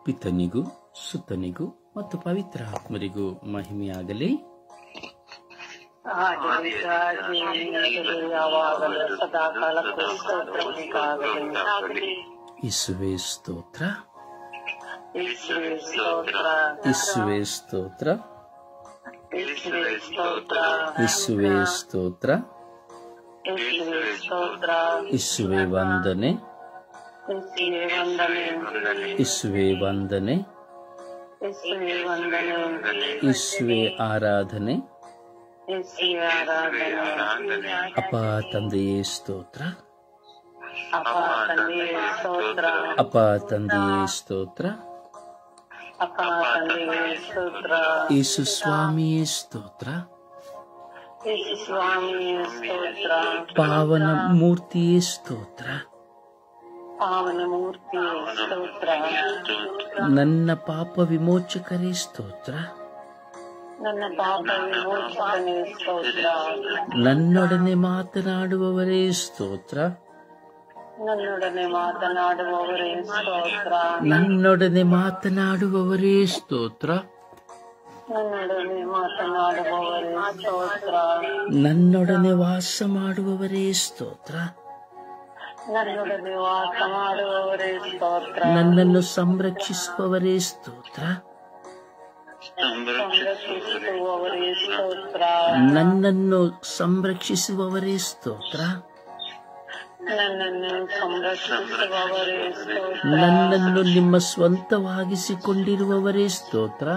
ಪಿತನಿಗೂ ಸುತನಿಗೂ ಮತ್ತು ಪವಿತ್ರ ಆತ್ಮರಿಗೂ ಮಹಿಮೆಯಾಗಲಿ. ಯೇಸುವೇ ಸ್ತೋತ್ರ, ಯೇಸುವೇ ಸ್ತೋತ್ರ, ಯೇಸುವೇ ಸ್ತೋತ್ರ, ಯೇಸುವೇ ವಂದನೆ, ಯೇಸುವೇ ವಂದನೆ, ಯೇಸುವೇ ಆರಾಧನೆ. ಅಪ್ಪ ತಂದೆಯೇ ಸ್ತೋತ್ರ, ಅಪ್ಪ ತಂದೆಯೇ ಸ್ತೋತ್ರ, ಯೇಸು ಸ್ವಾಮಿಯೇ ಸ್ತೋತ್ರ, ಪಾವನ ಮೂರ್ತಿಯೇ ಸ್ತೋತ್ರ, ನನ್ನ ಪಾಪ ವಿಮೋಚಕರೇ ಸ್ತೋತ್ರ, ನನ್ನೊಡನೆ ಮಾತನಾಡುವವರೇ ಸ್ತೋತ್ರ, ನನ್ನೊಡನೆ ಮಾತನಾಡುವವರೇ ಸ್ತೋತ್ರ, ನನ್ನೊಡನೆ ವಾಸ ಮಾಡುವವರೇ ಸ್ತೋತ್ರ, ನನ್ನನ್ನು ಸಂರಕ್ಷಿಸುವವರೇ ಸ್ತೋತ್ರ, ನನ್ನನ್ನು ಸಂರಕ್ಷಿಸುವವರೇ ಸ್ತೋತ್ರ, ನನ್ನನ್ನು ನಿಮ್ಮ ಸ್ವಂತವಾಗಿಸಿಕೊಂಡಿರುವವರೇ ಸ್ತೋತ್ರ,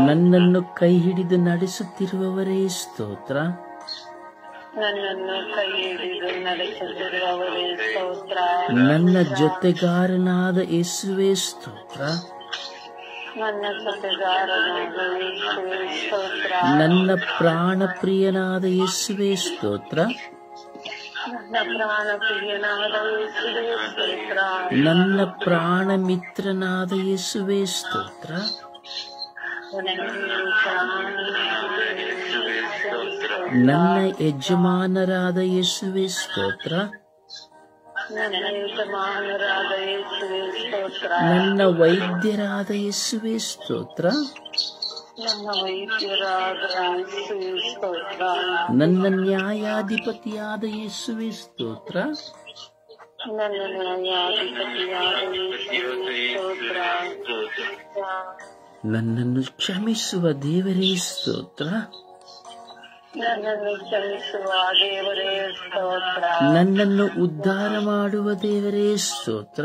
ನನ್ನನ್ನು ಕೈ ಹಿಡಿದು ನಡೆಸುತ್ತಿರುವವರೇ ಸ್ತೋತ್ರ, ನನ್ನ ಜೊತೆಗಾರನಾದ ಯೇಸುವೇ ಸ್ತೋತ್ರ, ನನ್ನ ಪ್ರಾಣ ಪ್ರಿಯನಾದ ಯೇಸುವೇ ಸ್ತೋತ್ರ, ನನ್ನ ಪ್ರಾಣ ಮಿತ್ರನಾದ ಯೇಸುವೇ ಸ್ತೋತ್ರ, ನನ್ನ ಯಜಮಾನರಾದ ಯೇಸುವೇ ಸ್ತೋತ್ರ, ನನ್ನ ವೈದ್ಯರಾದ ಯೇಸುವೇ ಸ್ತೋತ್ರ, ನನ್ನ ನ್ಯಾಯಾಧಿಪತಿಯಾದ ಯೇಸುವೇ ಸ್ತೋತ್ರ, ನನ್ನನ್ನು ಕ್ಷಮಿಸುವ ದೇವರೇ ಸ್ತೋತ್ರ, ನನ್ನನ್ನು ಉದ್ಧಾರ ಮಾಡುವ ದೇವರೇ ಸ್ತೋತ್ರ,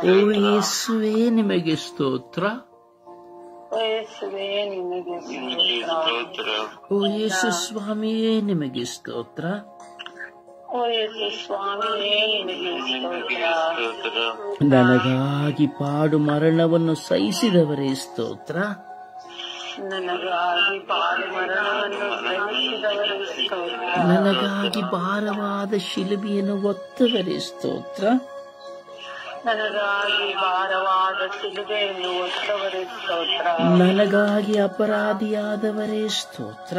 ಓ ಯೇಸುವೇ ನಿಮಗೆ ಸ್ತೋತ್ರ, ಓ ಯೇಸು ಸ್ವಾಮಿಯೇ ನಿಮಗೆ ಸ್ತೋತ್ರ, ನನಗಾಗಿ ಪಾಡು ಮರಣವನ್ನು ಸಹಿಸಿದವರೇ ಸ್ತೋತ್ರ, ನನಗಾಗಿ ಭಾರವಾದ ಶಿಲುಬೆಯನ್ನು ಹೊತ್ತವರೇ ಸ್ತೋತ್ರ, ನನಗಾಗಿ ಅಪರಾಧಿಯಾದವರೇ ಸ್ತೋತ್ರ,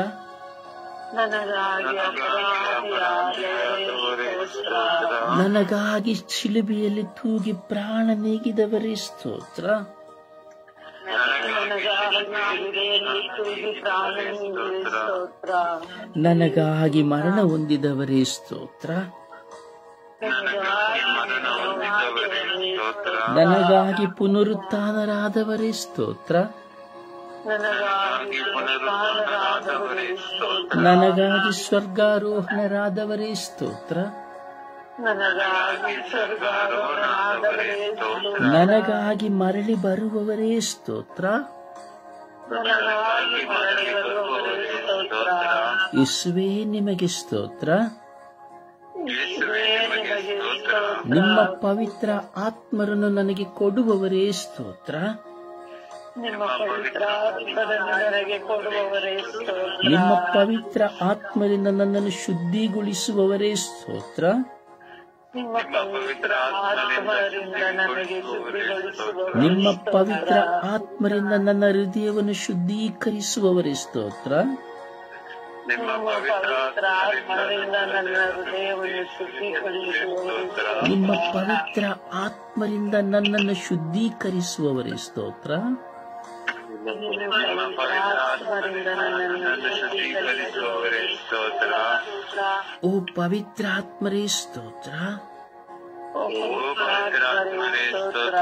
ನನಗಾಗಿ ಶಿಲುಬೆಯಲ್ಲಿ ತೂಗಿ ಪ್ರಾಣ ನೀಗಿದವರೇ ಸ್ತೋತ್ರ, ನನಗಾಗಿ ಮರಣ ಹೊಂದಿದವರೇ ಸ್ತೋತ್ರ, ನನಗಾಗಿ ಪುನರುತ್ಥಾನರಾದವರೇ ಸ್ತೋತ್ರ, ನನಗಾಗಿ ಸ್ವರ್ಗಾರೋಹಣರಾದವರೇ ಸ್ತೋತ್ರ, ನನಗಾಗಿ ಮರಳಿ ಬರುವವರೇ ಸ್ತೋತ್ರ, ಯೇಸುವೇ ನಿಮಗೆ ಸ್ತೋತ್ರ, ನಿಮ್ಮ ಪವಿತ್ರ ಆತ್ಮರನ್ನು ನನಗೆ ಕೊಡುವವರೇ ಸ್ತೋತ್ರ, ನಿಮ್ಮ ಪವಿತ್ರ ಆತ್ಮರಿಂದ ನನ್ನನ್ನು ಶುದ್ಧಿಗೊಳಿಸುವವರೇ ಸ್ತೋತ್ರ, ನಿಮ್ಮ ಪವಿತ್ರ ಆತ್ಮರಿಂದ ನನ್ನ ಹೃದಯವನ್ನು ಶುದ್ಧೀಕರಿಸುವವರೇ ಸ್ತೋತ್ರ, ನಿಮ್ಮ ಪವಿತ್ರ ಆತ್ಮರಿಂದ ನನ್ನ ಹೃದಯವನ್ನು ಶುದ್ಧೀಕರಿಸುವವರೇ ನಿಮ್ಮ ಪವಿತ್ರ ಆತ್ಮರಿಂದ ನನ್ನನ್ನು ಶುದ್ಧೀಕರಿಸುವವರೇ ಸ್ತೋತ್ರ. ನಿಮ್ಮ ಪವಿತ್ರ ಆತ್ಮರಿಂದ ನನ್ನನ್ನು ಶುದ್ಧೀಕರಿಸುವವರೇ ಸ್ತೋತ್ರ. ಓ ಪವಿತ್ರಾತ್ಮರೇ ಸ್ತೋತ್ರ. ಓ ಪವಿತ್ರಾತ್ಮರೇ ಸ್ತೋತ್ರ.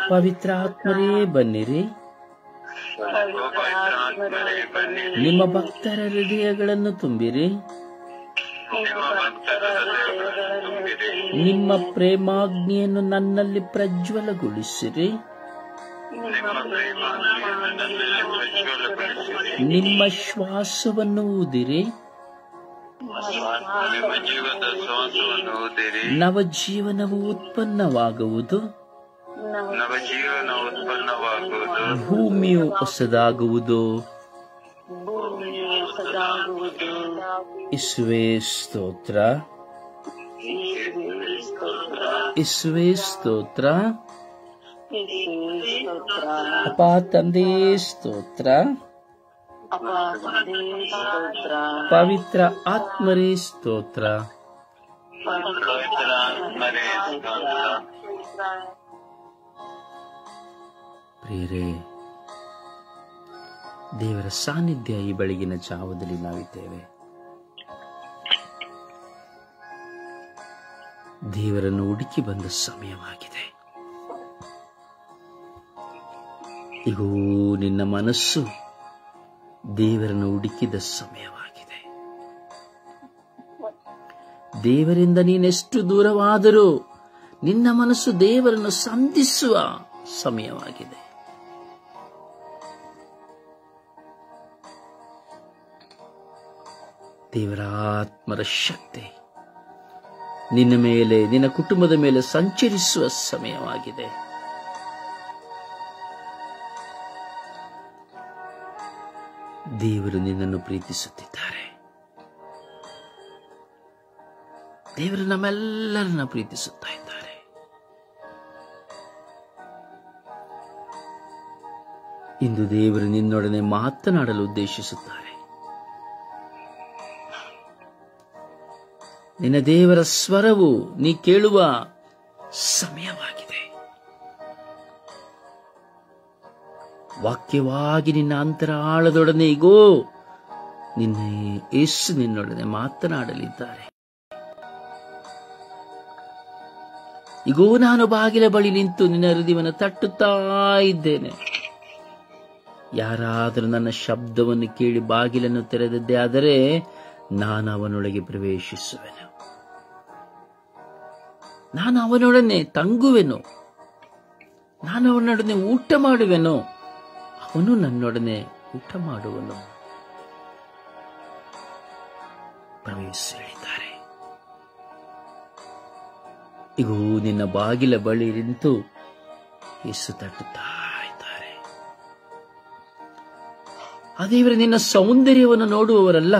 ಪವಿತ್ರಾತ್ಮರೇ ಬನ್ನಿರಿ. ಪವಿತ್ರಾತ್ಮರೇ ಬನ್ನಿರಿ. ನಿಮ್ಮ ಭಕ್ತರ ಹೃದಯಗಳನ್ನು ತುಂಬಿರಿ. ನಿಮ್ಮ ಭಕ್ತರ ಹೃದಯಗಳನ್ನು ತುಂಬಿರಿ. ನಿಮ್ಮ ಪ್ರೇಮಾಗ್ನಿಯನ್ನು ನನ್ನಲ್ಲಿ ಪ್ರಜ್ವಲಗೊಳಿಸಿರಿ. ನಿಮ್ಮ ಪ್ರೇಮಾಗ್ನಿಯನ್ನು ನನ್ನಲ್ಲಿ ಪ್ರಜ್ವಲಗೊಳಿಸಿರಿ. ನಿಮ್ಮ ಶ್ವಾಸವನ್ನು ಊದಿರಿ. ನಿಮ್ಮ ಜೀವದ ಶ್ವಾಸವನ್ನು ಊದಿರಿ. ನವಜೀವನವು ಉತ್ಪನ್ನವಾಗುವುದು. ನವಜೀವನ ಉತ್ಪನ್ನವಾಗುವುದು. ಭೂಮಿಯು ಹೊಸದಾಗುವುದು. ಭೂಮಿಯು ಹೊಸದಾಗುವುದು. ಯೇಸುವೇ ಸ್ತೋತ್ರ. ಯೇಸುವೇ ಸ್ತೋತ್ರ. ಯೇಸುವೇ ಸ್ತೋತ್ರ. ಯೇಸುವೇ ಸ್ತೋತ್ರ. ಅಪ್ಪ ತಂದೆ ಸ್ತೋತ್ರ. ಅಪ್ಪ ತಂದೆ ಸ್ತೋತ್ರ. ಪವಿತ್ರ ಆತ್ಮರೇ ಸ್ತೋತ್ರ. ಪವಿತ್ರ ಆತ್ಮರೇ ಸ್ತೋತ್ರ. ಪ್ರಿಯರೇ, ದೇವರ ಸಾನ್ನಿಧ್ಯ ಈ ಬೆಳಗಿನ ಜಾವದಲ್ಲಿ ನಾವಿದ್ದೇವೆ. ದೇವರನ್ನು ಹುಡುಕಿ ಬಂದ ಸಮಯವಾಗಿದೆ. ಇಗೋ ನಿನ್ನ ಮನಸ್ಸು ದೇವರನ್ನು ಹುಡುಕಿದ ಸಮಯವಾಗಿದೆ. ದೇವರಿಂದ ನೀನೆಷ್ಟು ದೂರವಾದರೂ ನಿನ್ನ ಮನಸ್ಸು ದೇವರನ್ನು ಸಂಧಿಸುವ ಸಮಯವಾಗಿದೆ. ದೇವರ ಆತ್ಮರ ಶಕ್ತಿ ನಿನ್ನ ಮೇಲೆ, ನಿನ್ನ ಕುಟುಂಬದ ಮೇಲೆ ಸಂಚರಿಸುವ ಸಮಯವಾಗಿದೆ. ದೇವರು ನಿನ್ನನ್ನು ಪ್ರೀತಿಸುತ್ತಿದ್ದಾರೆ. ದೇವರು ನಮ್ಮೆಲ್ಲರನ್ನ ಪ್ರೀತಿಸುತ್ತಾ ಇದ್ದಾರೆ. ಇಂದು ದೇವರು ನಿನ್ನೊಡನೆ ಮಾತನಾಡಲು ಉದ್ದೇಶಿಸುತ್ತಾರೆ. ನಿನ್ನ ದೇವರ ಸ್ವರವು ನೀ ಕೇಳುವ ಸಮಯವಾಗಿದೆ. ವಾಕ್ಯವಾಗಿ ನಿನ್ನ ಅಂತರಾಳದೊಡನೆ ಈಗೋ ನಿನ್ನ ಯೇಸು ನಿನ್ನೊಡನೆ ಮಾತನಾಡಲಿದ್ದಾರೆ. ಈಗೋ ನಾನು ಬಾಗಿಲ ಬಳಿ ನಿಂತು ನಿನ್ನ ಹೃದಯವನ್ನು ತಟ್ಟುತ್ತಾ ಇದ್ದೇನೆ. ಯಾರಾದರೂ ನನ್ನ ಶಬ್ದವನ್ನು ಕೇಳಿ ಬಾಗಿಲನ್ನು ತೆರೆದದ್ದೇ ಆದರೆ ನಾನು ಅವನೊಳಗೆ ಪ್ರವೇಶಿಸುವೆನು. ನಾನು ಅವನೊಡನೆ ತಂಗುವೆನು. ನಾನು ಅವನೊಡನೆ ಊಟ ಮಾಡುವೆನು. ಅವನು ನನ್ನೊಡನೆ ಊಟ ಮಾಡುವನು. ಪ್ರವೇಶಿಸಿ ಹೇಳಿದ್ದಾರೆ. ಇಗೋ ನಿನ್ನ ಬಾಗಿಲ ಬಳಿ ನಿಂತು ಯೇಸು ತಟ್ಟುತ್ತಾ ಇದ್ದಾರೆ. ಆ ದೇವರು ನಿನ್ನ ಸೌಂದರ್ಯವನ್ನು ನೋಡುವವರಲ್ಲ,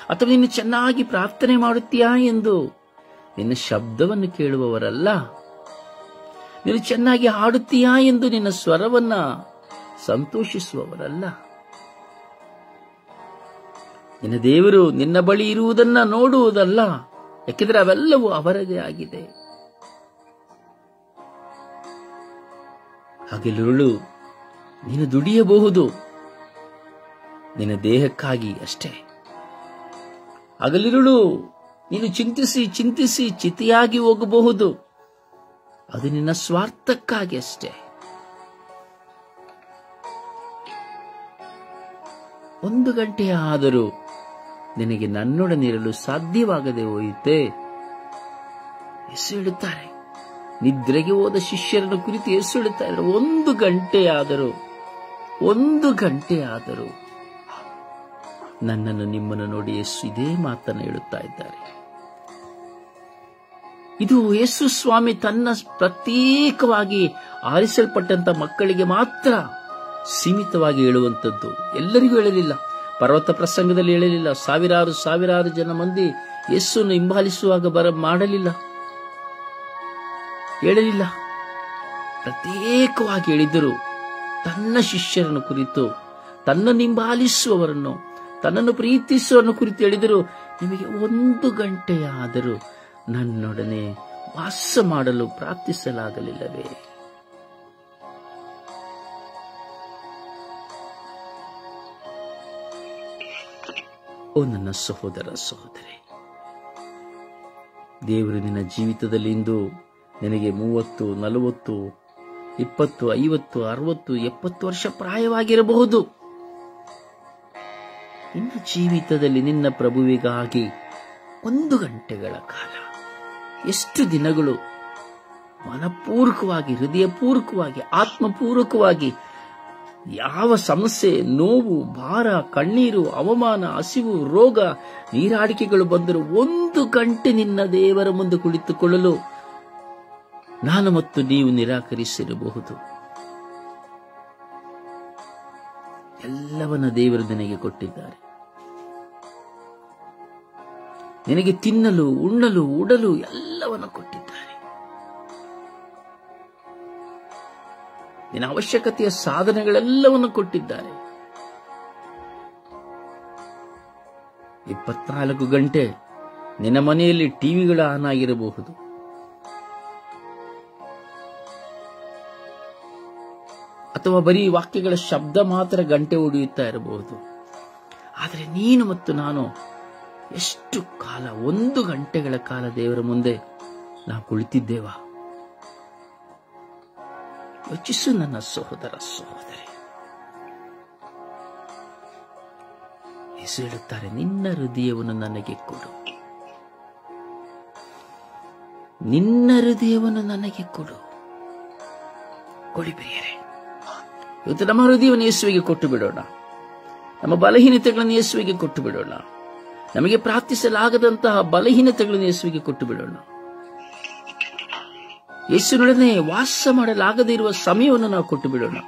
ಅಥವಾ ನೀನು ಚೆನ್ನಾಗಿ ಪ್ರಾರ್ಥನೆ ಮಾಡುತ್ತೀಯಾ ಎಂದು ನಿನ್ನ ಶಬ್ದವನ್ನು ಕೇಳುವವರಲ್ಲ, ನೀನು ಚೆನ್ನಾಗಿ ಹಾಡುತ್ತೀಯಾ ಎಂದು ನಿನ್ನ ಸ್ವರವನ್ನ ಸಂತೋಷಿಸುವವರಲ್ಲ. ನಿನ್ನ ದೇವರು ನಿನ್ನ ಬಳಿ ಇರುವುದನ್ನ ನೋಡುವುದಲ್ಲ, ಯಾಕೆಂದರೆ ಅವೆಲ್ಲವೂ ಅವರದೇ ಆಗಿದೆ. ಹಗಲಿರುಳು ನೀನು ದುಡಿಯಬಹುದು ನಿನ್ನ ದೇಹಕ್ಕಾಗಿ ಅಷ್ಟೇ. ಹಗಲಿರುಳು ನೀನು ಚಿಂತಿಸಿ ಚಿಂತಿಸಿ ಚಿತಿಯಾಗಿ ಹೋಗಬಹುದು, ಅದು ನಿನ್ನ ಸ್ವಾರ್ಥಕ್ಕಾಗಿ ಅಷ್ಟೇ. ಒಂದು ಗಂಟೆ ಆದರೂ ನಿನಗೆ ನನ್ನೊಡನಿರಲು ಸಾಧ್ಯವಾಗದೆ ಹೋಯಿತೆ. ಯೇಸು ಹೇಳುತ್ತಾರೆ, ನಿದ್ರೆಗೆ ಹೋದ ಶಿಷ್ಯರನ್ನು ಕುರಿತು ಯೇಸು ಹೇಳುತ್ತಾರೆ, ಒಂದು ಗಂಟೆ ಆದರೂ ನನ್ನನ್ನು ನಿಮ್ಮನ್ನು ನೋಡಿ ಯೇಸು ಇದೇ ಮಾತನ್ನು ಹೇಳುತ್ತಾ ಇದ್ದಾರೆ. ಇದು ಯೇಸು ಸ್ವಾಮಿ ತನ್ನ ಪ್ರತ್ಯೇಕವಾಗಿ ಆರಿಸಲ್ಪಟ್ಟಂತ ಮಕ್ಕಳಿಗೆ ಮಾತ್ರ ಸೀಮಿತವಾಗಿ ಹೇಳುವಂಥದ್ದು. ಎಲ್ಲರಿಗೂ ಹೇಳಲಿಲ್ಲ. ಪರ್ವತ ಪ್ರಸಂಗದಲ್ಲಿ ಹೇಳಲಿಲ್ಲ. ಸಾವಿರಾರು ಜನ ಮಂದಿ ಯೇಸುವನ್ನು ಹಿಂಬಾಲಿಸುವಾಗ ಹೇಳಲಿಲ್ಲ. ಪ್ರತ್ಯೇಕವಾಗಿ ಹೇಳಿದರು. ತನ್ನ ಶಿಷ್ಯರನ್ನು ಕುರಿತು, ತನ್ನ ಹಿಂಬಾಲಿಸುವವರನ್ನು, ತನ್ನನ್ನು ಪ್ರೀತಿಸುವನ್ನು ಕುರಿತು ಹೇಳಿದರು, ನಿಮಗೆ 1 ಗಂಟೆಯಾದರೂ ನನ್ನೊಡನೆ ವಾಸ ಮಾಡಲು ಪ್ರಾರ್ಥಿಸಲಾಗಲಿಲ್ಲವೇ? ಓ ನನ್ನ ಸಹೋದರ ಸಹೋದರಿ, ದೇವರು ನಿನ್ನ ಜೀವಿತದಲ್ಲಿ ಇಂದು ನಿನಗೆ 30, 40, 20, 50, 60, 70 ವರ್ಷ ಪ್ರಾಯವಾಗಿರಬಹುದು. ನಿನ್ನ ಜೀವಿತದಲ್ಲಿ ನಿನ್ನ ಪ್ರಭುವಿಗಾಗಿ 1 ಗಂಟೆಗಳ ಕಾಲ, ಎಷ್ಟು ದಿನಗಳು ಮನಪೂರ್ವಕವಾಗಿ, ಹೃದಯಪೂರ್ವಕವಾಗಿ, ಆತ್ಮಪೂರ್ವಕವಾಗಿ ಯಾವ ಸಮಸ್ಯೆ, ನೋವು, ಭಾರ, ಕಣ್ಣೀರು, ಅವಮಾನ, ಹಸಿವು, ರೋಗ, ನೀರಾಡಿಕೆಗಳು ಬಂದರೂ 1 ಗಂಟೆ ನಿನ್ನ ದೇವರ ಮುಂದೆ ಕುಳಿತುಕೊಳ್ಳಲು ನಾನು ಮತ್ತು ನೀವು ನಿರಾಕರಿಸಿರಬಹುದು. ಎಲ್ಲವನ್ನ ದೇವರು ನಿನಗೆ ಕೊಟ್ಟಿದ್ದಾರೆ. ನಿನಗೆ ತಿನ್ನಲು, ಉಣ್ಣಲು, ಉಡಲು ಎಲ್ಲವನ್ನು ಕೊಟ್ಟಿದ್ದಾರೆ. ನಿನ್ನ ಅವಶ್ಯಕತೆಯ ಸಾಧನೆಗಳೆಲ್ಲವನ್ನು ಕೊಟ್ಟಿದ್ದಾರೆ. 24 ಗಂಟೆ ನಿನ್ನ ಮನೆಯಲ್ಲಿ ಟಿವಿಗಳ ಆನ್ ಆಗಿರಬಹುದು, ಅಥವಾ ಬರೀ ವಾಕ್ಯಗಳ ಶಬ್ದ ಮಾತ್ರ ಗಂಟೆ ಹೊಡೆಯುತ್ತಾ ಇರಬಹುದು. ಆದರೆ ನೀನು ಮತ್ತು ನಾನು ಎಷ್ಟು ಕಾಲ, 1 ಗಂಟೆಗಳ ಕಾಲ ದೇವರ ಮುಂದೆ ನಾವು ಕುಳಿತಿದ್ದೇವಾ? ಯೋಚಿಸು ನನ್ನ ಸಹೋದರ ಸಹೋದರಿ. ಯೇಸು ಹೇಳುತ್ತಾರೆ, ನಿನ್ನ ಹೃದಯವನ್ನು ನನಗೆ ಕೊಡು, ನಿನ್ನ ಹೃದಯವನ್ನು ನನಗೆ ಕೊಡು. ಕೊಡಿ ಪ್ರಿಯರೇ, ಇವತ್ತು ನಮ್ಮ ಹೃದಯವನ್ನು ಯೇಸುವಿಗೆ ಕೊಟ್ಟು ಬಿಡೋಣ. ನಮ್ಮ ಬಲಹೀನತೆಗಳನ್ನು ಯೇಸುವಿಗೆ ಕೊಟ್ಟು ಬಿಡೋಣ. ನಮಗೆ ಪ್ರಾರ್ಥಿಸಲಾಗದಂತಹ ಬಲಹೀನತೆಗಳನ್ನು ಯೇಸುವಿಗೆ ಕೊಟ್ಟು ಬಿಡೋಣ. ಯೇಸುವಿನೊಡನೆ ವಾಸ ಮಾಡಲಾಗದೇ ಇರುವ ಸಮಯವನ್ನು ನಾವು ಕೊಟ್ಟು ಬಿಡೋಣ.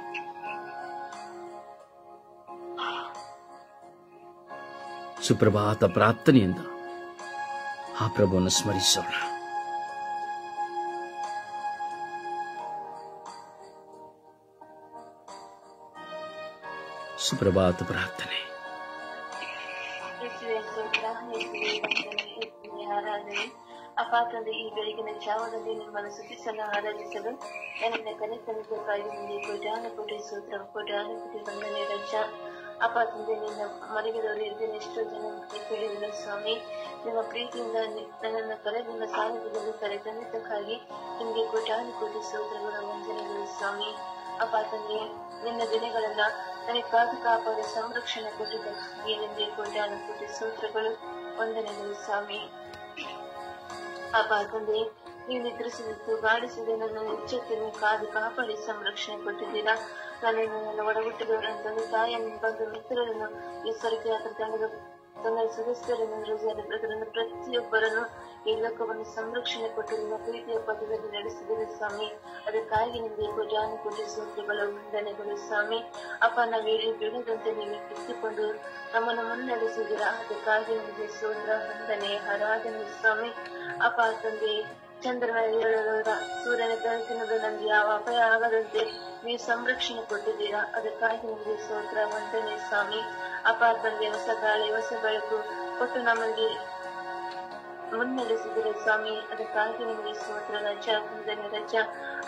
ಸುಪ್ರಭಾತ ಪ್ರಾರ್ಥನೆಯಿಂದ ಆ ಪ್ರಭುವನ್ನು ಸ್ಮರಿಸೋಣ. ಸುಪ್ರಭಾತ ಪ್ರಾರ್ಥನೆ. ಆರಾಧನೆ ಅಪ್ಪ ತಂದೆ, ಈ ಬೆಳಗಿನ ಜಾವದಲ್ಲಿ ನಿಮ್ಮನ್ನು ಸ್ತುತಿಸಲು ಆರಾಧಿಸಲು ನನ್ನ ಕನಿಕನಿಗಾಗಿ ನಿಮಗೆ ಕೋಟಿ ಸೂತ್ರ ಕೋಟಿ ವಂದನೆ ರಜ. ಅಪ್ಪ ತಂದೆ, ನಿನ್ನ ಮಲಗಿದವರು ಎದ್ದಿನ ಎಷ್ಟೋ ಜನ ಕೇಳಿದರು ಸ್ವಾಮಿ. ನಿಮ್ಮ ಪ್ರೀತಿಯಿಂದ ನನ್ನನ್ನು ನಿಮ್ಮ ಸಾನ್ನಿಧ್ಯದಲ್ಲಿ ಕರೆತಂದಕ್ಕಾಗಿ ನಿಮಗೆ ಕೋಟಿ ಸೂತ್ರಗಳ ವಂದನೆಗಳು ಸ್ವಾಮಿ. ಅಪ್ಪ ತಂದೆ, ನಿನ್ನ ದಿನಗಳನ್ನ ನನಗೆ ಕಾಪಾಡಿ ಸಂರಕ್ಷಣೆ ಕೊಟ್ಟಿದ್ದಕ್ಕಾಗಿ ನಿಮಗೆ ಕೋಟಿ ಸೂತ್ರಗಳು ವಂದನೆಗಳು ಸ್ವಾಮಿ. ಅಪ್ಪ ತಂದೆ, ನೀವು ನಿದ್ರಿಸಿದ್ದು ಗಾಡಿಸಿದ ನನ್ನ ಎಚ್ಚರಿಕೆಯನ್ನು ಕಾಪಾಡಿ ಸಂರಕ್ಷಣೆ ಕೊಟ್ಟಿದ್ದೀರಾ. ನನ್ನ ಒಡಹುಟ್ಟಿದವರನ್ನು, ತಾಯಿಯನ್ನು, ಬಂಧು ಮಿತ್ರರನ್ನು, ಈ ಸ್ವರ್ಗೀಯ ತಂಡ ಸದಸ್ಯರನ್ನು, ಪ್ರತಿಯೊಬ್ಬರನ್ನು ಈ ಲೋಕವನ್ನು ಸಂರಕ್ಷಣೆ ಕೊಟ್ಟು ನಿಮ್ಮ ಪ್ರೀತಿಯ ಪದದಲ್ಲಿ ನಡೆಸಿದರೆ ಸ್ವಾಮಿ. ಅದಕ್ಕಾಗಿ ನಿಮಗೆ ಕೋಟಿ ಸೂತ್ರಗಳ ವಂದನೆಗಳು ಸ್ವಾಮಿ. ಅಪ್ಪ, ನಾವು ಬೀಳದಂತೆ ನೀವು ಕಿತ್ತುಕೊಂಡು ನಮ್ಮನ್ನು ಮುನ್ನಡೆಸಿದ್ದೀರಾ. ಅದಕ್ಕಾಗಿ ನಿಮಗೆ ಸೂತ್ರ ವಂದನೆ ಆರಾಧನೆ ಸ್ವಾಮಿ. ಅಪ್ಪ ತಂದೆ, ಚಂದ್ರನ ಏಳದ ಸೂರ್ಯನ ಬೆಳಕಿನದು ನಮ್ಗೆ ಯಾವ ಅಪಾಯ ಆಗದಂತೆ ನೀವು ಸಂರಕ್ಷಣೆ ಕೊಟ್ಟಿದ್ದೀರಾ. ಅದಕ್ಕಾಗಿ ನಿಮಗೆ ಸ್ತೋತ್ರ ವಂದನೆ ಸ್ವಾಮಿ. ಅಪ್ಪ ತಂದೆ, ಹೊಸ ಗಾಳಿ ಹೊಸ ಬೆಳಕು ಕೊಟ್ಟು ನಮಗೆ ಮುನ್ನಡೆಸಿದರೆ ಸ್ವಾಮಿ. ಅದಕ್ಕಾಗಿ ನಿಮಗೆ ಸ್ತೋತ್ರ ರಜ ವಂದನೆ ರಜ.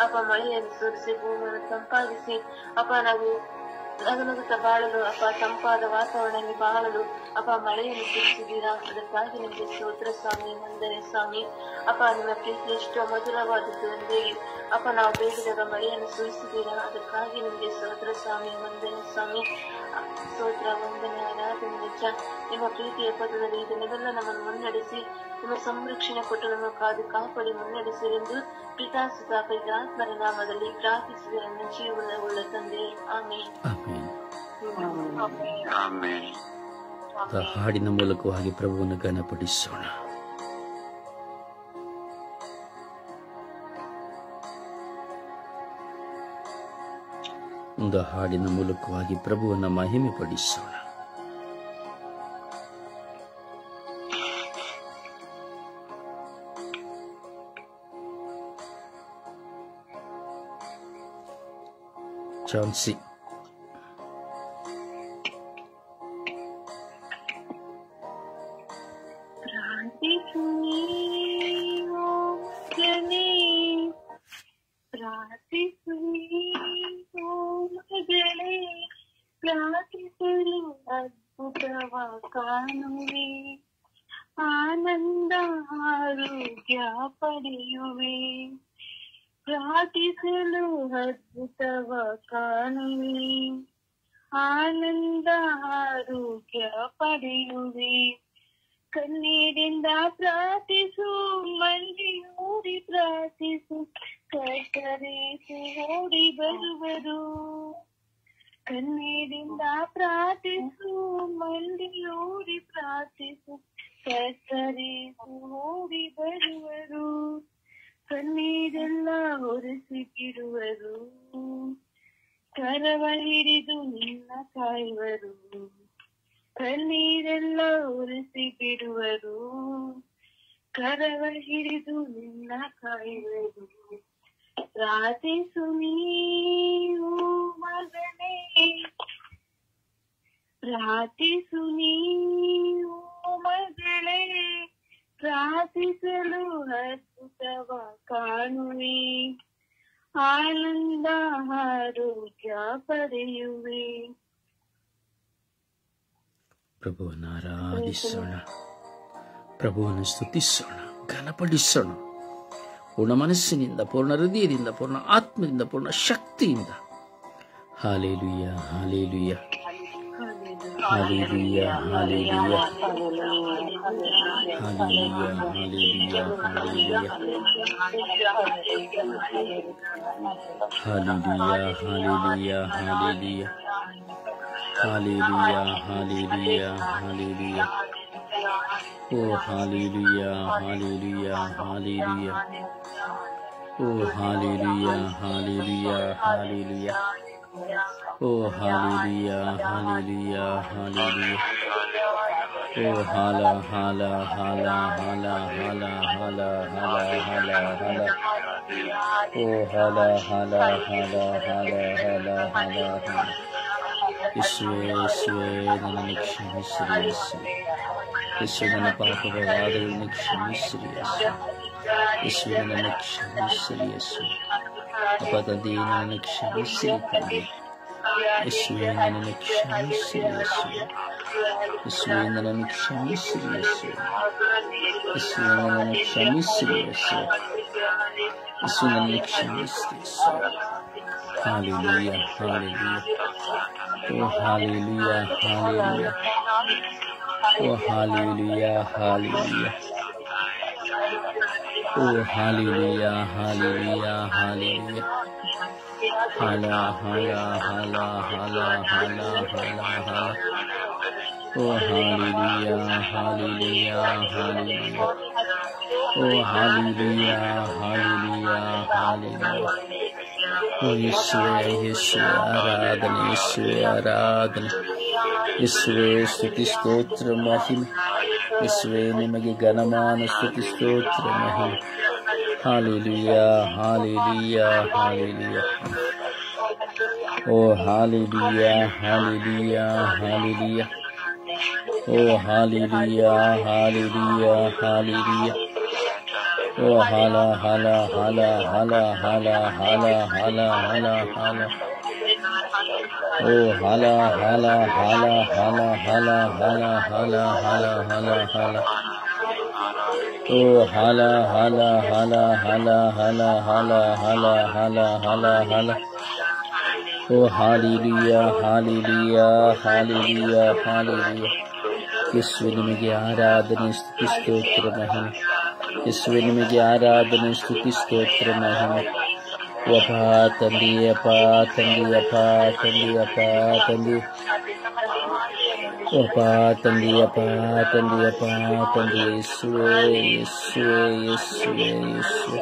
ಅಪ್ಪ, ಮಳೆಯನ್ನು ಸುರಿಸಿ ಭೂಮಿಯನ್ನು ತಂಪಾಗಿಸಿ ಅಪ್ಪ ನಾವು ನಗುನಗುತ್ತಾ ಬಾಳಲು, ಅಪ್ಪ ತಂಪಾದ ವಾತಾವರಣದಲ್ಲಿ ಬಾಳಲು ಅಪ್ಪ ಮಳೆಯನ್ನು ಸುರಿಸಿದ್ದೀರಾ. ಅದಕ್ಕಾಗಿ ನಿಮಗೆ ಸ್ತೋತ್ರ ಸ್ವಾಮಿ, ವಂದನೆ ಸ್ವಾಮಿ. ಅಪ್ಪ, ನಿಮ್ಮ ಪ್ರೀತಿ ಎಷ್ಟು ಮಧುರವಾದದ್ದು ಎಂದೇ ಅಪ್ಪ ನಾವು ಬೇಡಿದಾಗ ಮಳೆಯನ್ನು ಸುರಿಸಿದ್ದೀರಾ. ಅದಕ್ಕಾಗಿ ನಿಮಗೆ ಸ್ತೋತ್ರ ಸ್ವಾಮಿ, ವಂದನೆ ಸ್ವಾಮಿ. ಸ್ತೋತ್ರ ವಂದನೆ ಆರಾಧನೆ ನಿಜ. ನಿಮ್ಮ ಪ್ರೀತಿಯ ಪದದಲ್ಲಿ ಇದನ್ನೆಲ್ಲ ನಮ್ಮನ್ನು ಮುನ್ನಡೆಸಿ ನಿಮ್ಮ ಸಂರಕ್ಷಣೆ ಕೊಟ್ಟು ನಮ್ಮ ಕಾಪಾಡಿ ಮುನ್ನಡೆಸಿರೆಂದು ಪಿತಾಸುತ ಪವಿತ್ರಾತ್ಮರ ನಾಮದಲ್ಲಿ ಪ್ರಾರ್ಥಿಸಿದ ನನ್ನ ಜೀವನವುಳ್ಳ ತಂದೆ, ಆಮೇನ್. ಹಾಡಿನ ಮೂಲಕವಾಗಿ ಪ್ರಭುವನ್ನು ಘನಪಡಿಸೋಣ. ಒಂದು ಹಾಡಿನ ಮೂಲಕವಾಗಿ ಪ್ರಭುವನ್ನು ಮಹಿಮೆ ಪಡಿಸೋಣ. ಚಾನ್ಸಿ ಪ್ರಾರ್ಥಿಸು ನೀನು ಮಗನೇ, ಪ್ರಾರ್ಥಿಸು ನೀನು ಮಗಳೇ, ಪ್ರಾರ್ಥಿಸಲು ಅದ್ಭುತವ ಕಾಣುವೆ, ಆನಂದ ಆರೋಗ್ಯ ಪಡೆಯುವೆ. ಪ್ರಾರ್ಥಿಸಲು ಅದ್ಭುತವ ಕಾಣುವೆ, ಆನಂದ ಆರೋಗ್ಯ ಪಡೆಯುವೆ. ಕಣ್ಣೀರಿಂದ ಪ್ರಾರ್ಥಿಸು, ಮಂಡಿಯೂರಿ ಪ್ರಾರ್ಥಿಸು, ಕರ್ತರೇಸು ಓಡಿ ಬರುವರು. ಕಣ್ಣೀರಿಂದ ಪ್ರಾರ್ಥಿಸು, ಮಂಡಿಯೂರಿ ಪ್ರಾರ್ಥಿಸು, ಕರ್ತರೇಸು ಓಡಿ ಬರುವರು. ಕಣ್ಣೀರೆಲ್ಲ ಒರೆಸಿ ಬಿಡುವರು, ಕರವ ಹಿಡಿದು ನಿನ್ನ ಕಾಯುವರು. ಕಣ್ಣೀರೆಲ್ಲ ಒರೆಸಿ ಬಿಡುವರು, ಕರವ ಹಿಡಿದು ನಿನ್ನ ಕಾಯುವರು. ಪ್ರಾರ್ಥಿಸು ನೀನು ಮಗನೇ, ಪ್ರಾರ್ಥಿಸು ನೀನು ಮಗಳೇ, ಪ್ರಾರ್ಥಿಸಲು ಅದ್ಭುತವ ಕಾಣುವೆ, ಆನಂದ ಆರೋಗ್ಯ ಪಡೆಯುವೆ. ಪ್ರಭುವನ್ನು ಆರಾಧಿಸೋಣ, ಪ್ರಭುವನ್ನು ಸ್ತುತಿಸೋಣ, ಘನಪಡಿಸೋಣ. ಪೂರ್ಣ ಮನಸ್ಸಿನಿಂದ, ಪೂರ್ಣ ಹೃದಯದಿಂದ, ಪೂರ್ಣ ಆತ್ಮದಿಂದ, ಪೂರ್ಣ ಶಕ್ತಿಯಿಂದ. Hallelujah, hallelujah, hallelujah, hallelujah, hallelujah, hallelujah, hallelujah, hallelujah, hallelujah, hallelujah, hallelujah, hallelujah. ಓ ಹಾಲೆಲೂಯ, ಹಾಲೆಲೂಯ, ಹಾಲೆಲೂಯ. ಓ ಹಾಲೆಲೂಯ, ಹಾಲೆಲೂಯ, ಹಾಲೆಲೂಯ. ಓ ಹಾಲೆಲೂಯ, ಹಾಲೆಲೂಯ, ಹಾಲೆಲೂಯ. ಓ ಹಾಲ ಹಾಲ ಹಾಲ ಹಾಲ ಹಾಲ ಹಾಲ ಹಾಲ ಹಾಲ ಹಾಲ. ಓ ಹಾಲ ಹಾಲ ಹಾಲ ಹಾಲ ಹಾಲ ಹಾಲ ಹಾಲ. ಯೇಸುವೇ, ಯೇಸುವೇ, ನನ್ನನ್ನು ಕ್ಷಮಿಸಿರಿ ಯೇಸುವೆ. ಯೇಸುವೆ, ನನ್ನ ಪಾಪದ ವಾದಗಳನ್ನು ಕ್ಷಮಿಸಿರಿ ಯೇಸುವೆ. ಯೇಸುವೆ, ನನ್ನನ್ನು ಕ್ಷಮಿಸಿರಿ ಯೇಸುವೆ. ಅಪ್ಪ ತಂದೆ, ನನ್ನನ್ನು ಕ್ಷಮಿಸಿರಿ ತಂದೆ. ಯೇಸುವೆ, ನನ್ನನ್ನು ಕ್ಷಮಿಸಿರಿ ಯೇಸುವೆ. ಯೇಸುವೆ, ನನ್ನನ್ನು ಕ್ಷಮಿಸಿರಿ ಯೇಸುವೆ. ಯೇಸುವೆ, ನನ್ನನ್ನು ಕ್ಷಮಿಸಿರಿ ಯೇಸುವೆ. ಯೇಸುವೆ, ನನ್ನನ್ನು ಕ್ಷಮಿಸಿರಿ ಯೇಸುವೆ. Hallelujah, hallelujah. ಓ ಹಾಲೆಲೂಯ, ಹಾಲೆಲೂಯ. ಓ ಹಾಲೆಲೂಯ, ಹಾಲೆಲೂಯ. ಓ ಹಾಲೆಲೂಯ, ಹಾಲೆಲೂಯ, ಹಾಲೆಲೂಯ. ಹಾಲ ಹಾಲ ಹಾಲ ಹಾಲ ಹಾಲ ಹಾಲ ಹಾಲ. ಓ ಹಾಲೆಲೂಯ, ಹಾಲೆಲೂಯ, ಹಾಲೆಲೂಯ. ಓ ಹಾಲೆಲೂಯ, ಹಾಲೆಲೂಯ, ಹಾಲೆಲೂಯ. ಓ ಯೇಸುವೇ, ಯೇಸುವೇ ಆರಾಧನೆ, ಯೇಸುವೇ ಆರಾಧನೆ. ಯೇಸುವೇ ಸ್ತುತಿ ಸ್ತೋತ್ರ ಮಹಿಮೆ. ಯೇಸುವೇ ನಿಮಗೆ ಘನಮಾನ ಸ್ತುತಿ ಸ್ತೋತ್ರ ಮಹಿಮೆ. ಹಾಲೆಲೂಯ, ಹಾಲೆಲೂಯ, ಹಾಲೆಲೂಯ. ಓ ಹಾಲೆಲೂಯ, ಹಾಲೆಲೂಯ, ಹಾಲೆಲೂಯ. ಓ ಹಾಲೆಲೂಯ, ಹಾಲೆಲೂಯ, ಹಾಲೆಲೂಯ. ಓ ಹಾಲ ಹಾಲ ಹಾಲ ಹಾಲ ಹಾಲ ಹಾಲ ಹಾಲ ಹಾಲ ಹಾಲ. ಓ ಹಾಲ ಹಾಲ ಹಾಲ ಹಾಲ ಹಾಲ ಹಾಲ ಹಾಲ ಹಾಲ ಹಾಲ ಹಾಲ. ಓ ಹಾಲ ಹಾಲ ಹಾಲ ಹಾಲ ಹಾಲ ಹಾಲ ಹಾಲ ಹಾಲ ಹಾಲ ಹಾಲ. ಓ ಹಾಲೆಲೂಯ, ಹಾಲೆಲೂಯ, ಹಾಲೆಲೂಯ, ಹಾಲೆಲೂಯ. ಯೇಸುವೆ ನಿಮಗೆ ಆರಾಧನೆ, ಸ್ತುತಿ ಸ್ತೋತ್ರ ಮಹಿಮೆ. ಯೇಸುವೆ ನಿಮಗೆ ಆರಾಧನೆ, ಸ್ತುತಿ ಸ್ತೋತ್ರ ಮಹಿಮೆ. ಅಪ್ಪ ತಂದೆ, ಅಪ್ಪ ತಂದೆ, ಅಪ್ಪ ತಂದೆ, ಅಪ್ಪ ತಂದೆ. ಅಪ್ಪ ತಂದೆ, ಅಪ್ಪ ತಂದೆ, ಅಪ್ಪ ತಂದೆ. ಯೇಸುವೆ, ಯೇಸುವೆ, ಯೇಸುವೆ, ಯೇಸುವೆ.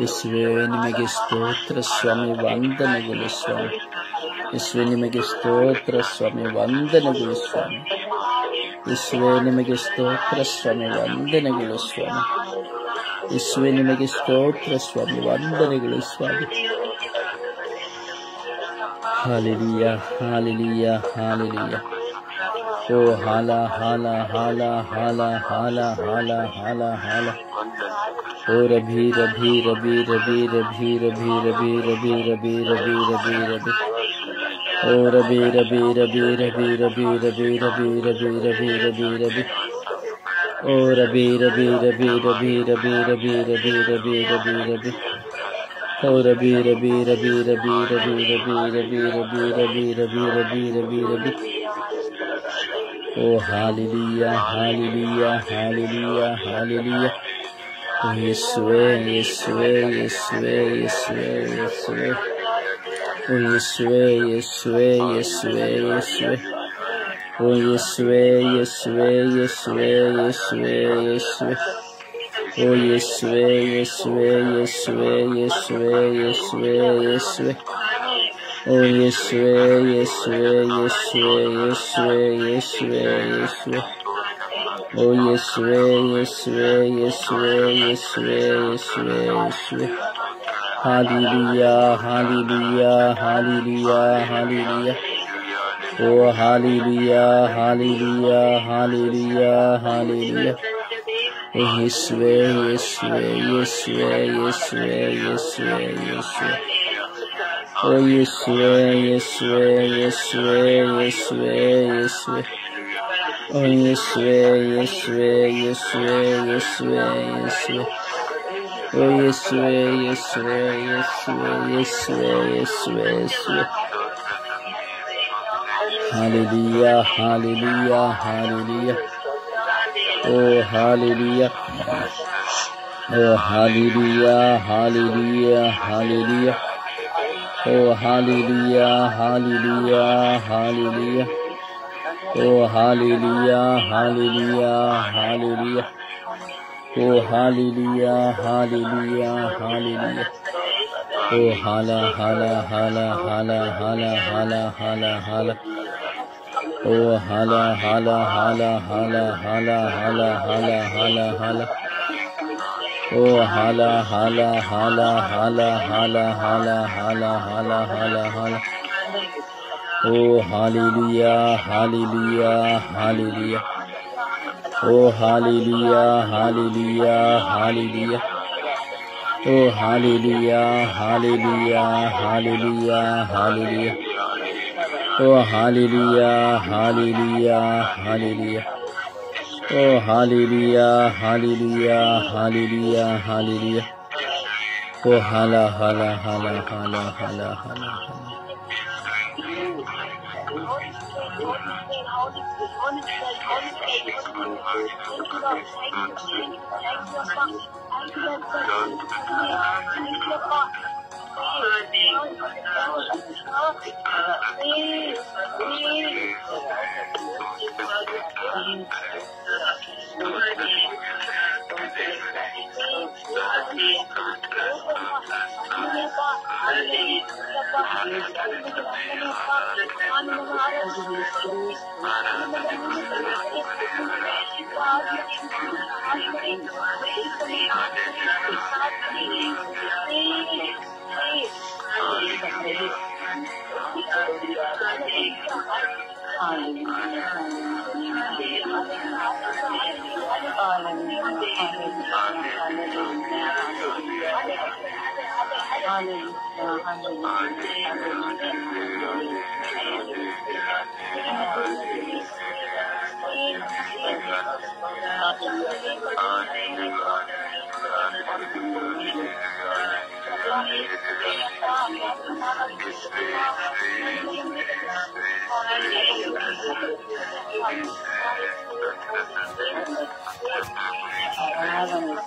ಯೇಸುವೆ ನಿಮಗೆ ಸ್ತೋತ್ರ ಸ್ವಾಮಿ, ವಂದನೆಗಳು ಸ್ವಾಮಿ. ಯೇಸುವೆ ನಿಮಗೆ ಸ್ತೋತ್ರ ಸ್ವಾಮಿ, ವಂದನೆಗಳು ಸ್ವಾಮಿ. ಯೇಸುವೆ ನಿಮಗೆ ಸ್ತೋತ್ರ ಸ್ವಾಮಿ, ವಂದನೆಗಳು ಸ್ವಾಮಿ. ಯೇಸುವೆ ನಿಮಗೆ ಸ್ತೋತ್ರ ಸ್ವಾಮಿ, ವಂದನೆಗಳು ಸ್ವಾಮಿ. ಹಾಲೆಲೂಯ, ಹಾಲೆಲೂಯ, ಹಾಲೆಲೂಯ. ಓ ಹಾಲ ಹಾಲ ಹಾಲ ಹಾಲ ಹಾಲ ಹಾಲ ಹಾಲ ಹಾಲ ಓ ರಭಿ ರಭಿ ರಭಿ ರಭಿ ರಭಿ ರಭಿ ರಭಿ ರಭಿ ರಭಿ ರಭಿ ರಭಿ ರಭಿ ಓ ರಭಿ ರಭಿ ರಭಿ ರಭಿ ರಭಿ ರಭಿ ರಭಿ ರಭಿ ರಭಿ ರಭಿ ರಭಿ ಓ ರಭಿ ರಭಿ ರಭಿ ರಭಿ ರಭಿ ರಭಿ ರಭಿ ರಭಿ ರಭಿ ರಭಿ ಓ ರಭಿ ರಭಿ ರಭಿ ರಭಿ ರಭಿ ರಭಿ ರಭಿ ರಭಿ ರಭಿ ರಭಿ ರಭಿ ರಭಿ ರಭಿ ಓ ಹಾಲೆಲೂಯಾ ಹಾಲೆಲೂಯಾ ಹಾಲೆಲೂಯಾ ಹಾಲೆಲೂಯಾ ಓ ಯೇಸುವೇ ಯೇಸುವೇ ಯೇಸುವೇ ಯೇಸುವೇ ಯೇಸುವೇ ಓ ಯೇಸುವೇ ಯೇಸುವೇ ಯೇಸುವೇ ಯೇಸುವೇ ಓ ಯೇಸುವೇ ಯೇಸುವೇ ಯೇಸುವೇ ಯೇಸುವೇ ಯೇಸುವೇ ಓ ಯೇಸುವೇ ಯೇಸುವೇ ಯೇಸುವೇ ಯೇಸುವೇ ಯೇಸುವೇ ಯೇಸುವೇ ಓ ಯೇಸುವೇ ಯೇಸುವೇ ಯೇಸುವೇ ಯೇಸುವೇ ಯೇಸುವೇ ಯೇಸುವೇ ಓ ಯೇಸುವೇ ಯೇಸುವೇ ಯೇಸುವೇ ಯೇಸುವೇ ಯೇಸುವೇ ಯೇಸುವೇ ಹಾಲೆಲೂಯಾ ಹಾಲೆಲೂಯಾ ಹಾಲೆಲೂಯಾ ಹಾಲೆಲೂಯಾ ಓ ಹಾಲೆಲೂಯಾ ಹಾಲೆಲೂಯಾ ಹಾಲೆಲೂಯಾ ಹಾಲೆಲೂಯಾ ಓ ಯೇಸುವೇ ಯೇಸುವೇ ಯೇಸುವೇ ಯೇಸುವೇ ಯೇಸುವೇ ಯೇಸುವೇ ಓ ಯೇಸುವೇ ಯೇಸುವೇ ಯೇಸುವೇ ಯೇಸುವೇ ಯೇಸುವೇ ಓ ಯೇಸುವೇ ಯೇಸುವೇ ಯೇಸುವೇ ಯೇಸುವೇ ಯೇಸುವೇ ಓ ಯೇಸುವೇ ಯೇಸುವೇ ಯೇಸುವೇ ಯೇಸುವೇ ಯೇಸುವೇ ಯೇಸುವೇ ಹಾಲೆಲೂಯಾ ಹಾಲೆಲೂಯಾ ಹಾಲೆಲೂಯಾ ಓ ಹಾಲೆಲೂಯಾ ಓ ಹಾಲೆಲೂಯಾ ಹಾಲೆಲೂಯಾ ಹಾಲೆಲೂಯಾ ಓ ಹಾಲೆಲೂಯಾ ಹಾಲೆಲೂಯಾ ಹಾಲೆಲೂಯಾ ಓ ಹಾಲೆಲೂಯಾ ಹಾಲೆಲೂಯಾ ಹಾಲೆಲೂಯಾ ಓ ಹಾಲೆಲೂಯಾ ಹಾಲೆಲೂಯಾ ಹಾಲೆಲೂಯಾ ಓ ಹಾಲ ಹಾಲ ಹಾಲ ಹಾಲ ಹಾಲ ಹಾಲ ಹಾಲ ಹಾಲ ಓ ಹಾಲ ಹಾಲ ಹಾಲ ಹಾಲ ಹಾಲ ಹಾಲ ಹಾಲ ಹಾಲ ಹಾಲ ಓ ಹಾಲ ಹಾಲ ಹಾಲ ಹಾಲ ಹಾಲ ಹಾಲ ಹಾಲ ಹಾಲ ಹಾಲ ಹಾಲ ಓ ಹಾಲೆಲೂಯಾ ಹಾಲೆಲೂಯಾ ಹಾಲೆಲೂಯಾ ಓ ಹಾಲೆಲೂಯಾ ಹಾಲೆಲೂಯಾ ಹಾಲೆಲೂಯಾ ಓ ಹಾಲೆಲೂಯಾ ಹಾಲೆಲೂಯಾ ಹಾಲೆಲೂಯಾ ಹಾಲೆಲೂಯಾ ಓ ಹಾಲೆಲೂಯಾ ಹಾಲೆಲೂಯಾ ಹಾಲೆಲೂಯಾ ಓ ಹಾಲೆಲೂಯಾ ಹಾಲೆಲೂಯಾ ಹಾಲೆಲೂಯಾ ಹಾಲೆಲೂಯಾ ಓ ಹಾಲ ಹಾಲ ಹಾಲ ಹಾಲ ಹಾಲ ಹಾಲ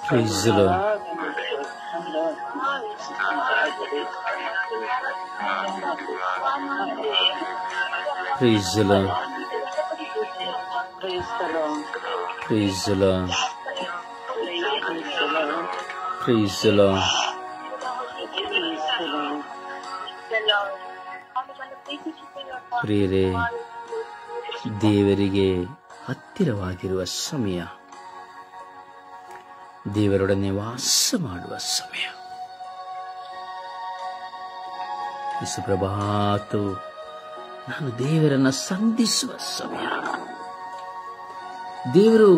Praise the Lord. Praise the Lord. Praise the Lord. Praise the Lord. ಪ್ರಿಯರೇ, ದೇವರಿಗೆ ಹತ್ತಿರವಾಗಿರುವ ಸಮಯ, ದೇವರೊಡನೆ ವಾಸ ಮಾಡುವ ಸಮಯ. ಈ ಸುಪ್ರಭಾತವು ನಾನು ದೇವರನ್ನ ಸಂಧಿಸುವ ಸಮಯ. ದೇವರು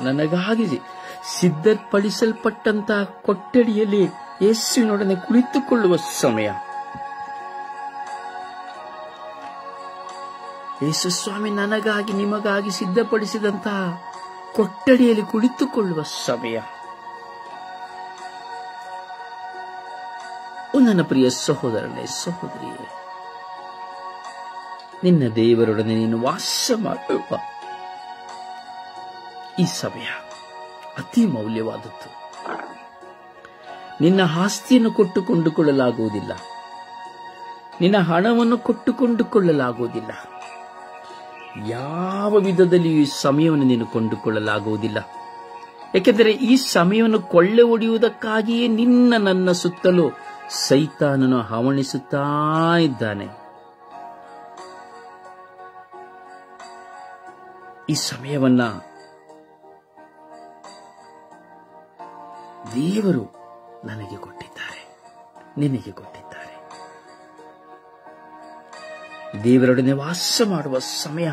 ನನಗಾಗಿ ಸಿದ್ಧಪಡಿಸಲ್ಪಟ್ಟಂತಹ ಕೊಠಡಿಯಲ್ಲಿ ಯೇಸುವಿನೊಡನೆ ಕುಳಿತುಕೊಳ್ಳುವ ಸಮಯ. ಯೇಸು ಸ್ವಾಮಿ ನನಗಾಗಿ ನಿಮಗಾಗಿ ಸಿದ್ಧಪಡಿಸಿದಂತಹ ಕೊಠಡಿಯಲ್ಲಿ ಕುಳಿತುಕೊಳ್ಳುವ ಸಮಯ. ನನ್ನ ಪ್ರಿಯ ಸಹೋದರನೇ, ಸಹೋದರಿಯೇ, ನಿನ್ನ ದೇವರೊಡನೆ ನೀನು ವಾಸ ಮಾಡುವ ಈ ಸಮಯ ಅತಿ ಮೌಲ್ಯವಾದದ್ದು. ನಿನ್ನ ಆಸ್ತಿಯನ್ನು ಕೊಟ್ಟು ಕೊಂಡುಕೊಳ್ಳಲಾಗುವುದಿಲ್ಲ, ನಿನ್ನ ಹಣವನ್ನು ಕೊಟ್ಟು ಕೊಂಡುಕೊಳ್ಳಲಾಗುವುದಿಲ್ಲ, ಯಾವ ವಿಧದಲ್ಲಿಯೂ ಈ ಸಮಯವನ್ನು ನೀನು ಕೊಂಡುಕೊಳ್ಳಲಾಗುವುದಿಲ್ಲ. ಏಕೆಂದರೆ ಈ ಸಮಯವನ್ನು ಕೊಳ್ಳೆ ಹೊಡೆಯುವುದಕ್ಕಾಗಿಯೇ ನನ್ನ ಸುತ್ತಲೂ ಸೈತಾನನು ಹವಣಿಸುತ್ತಾ ಇದ್ದಾನೆ. ಈ ಸಮಯವನ್ನ ದೇವರು ನನಗೆ ಕೊಟ್ಟಿದ್ದಾರೆ, ನಿನಗೆ ಕೊಟ್ಟಿದ್ದಾರೆ. ದೇವರೊಡನೆ ವಾಸ ಮಾಡುವ ಸಮಯ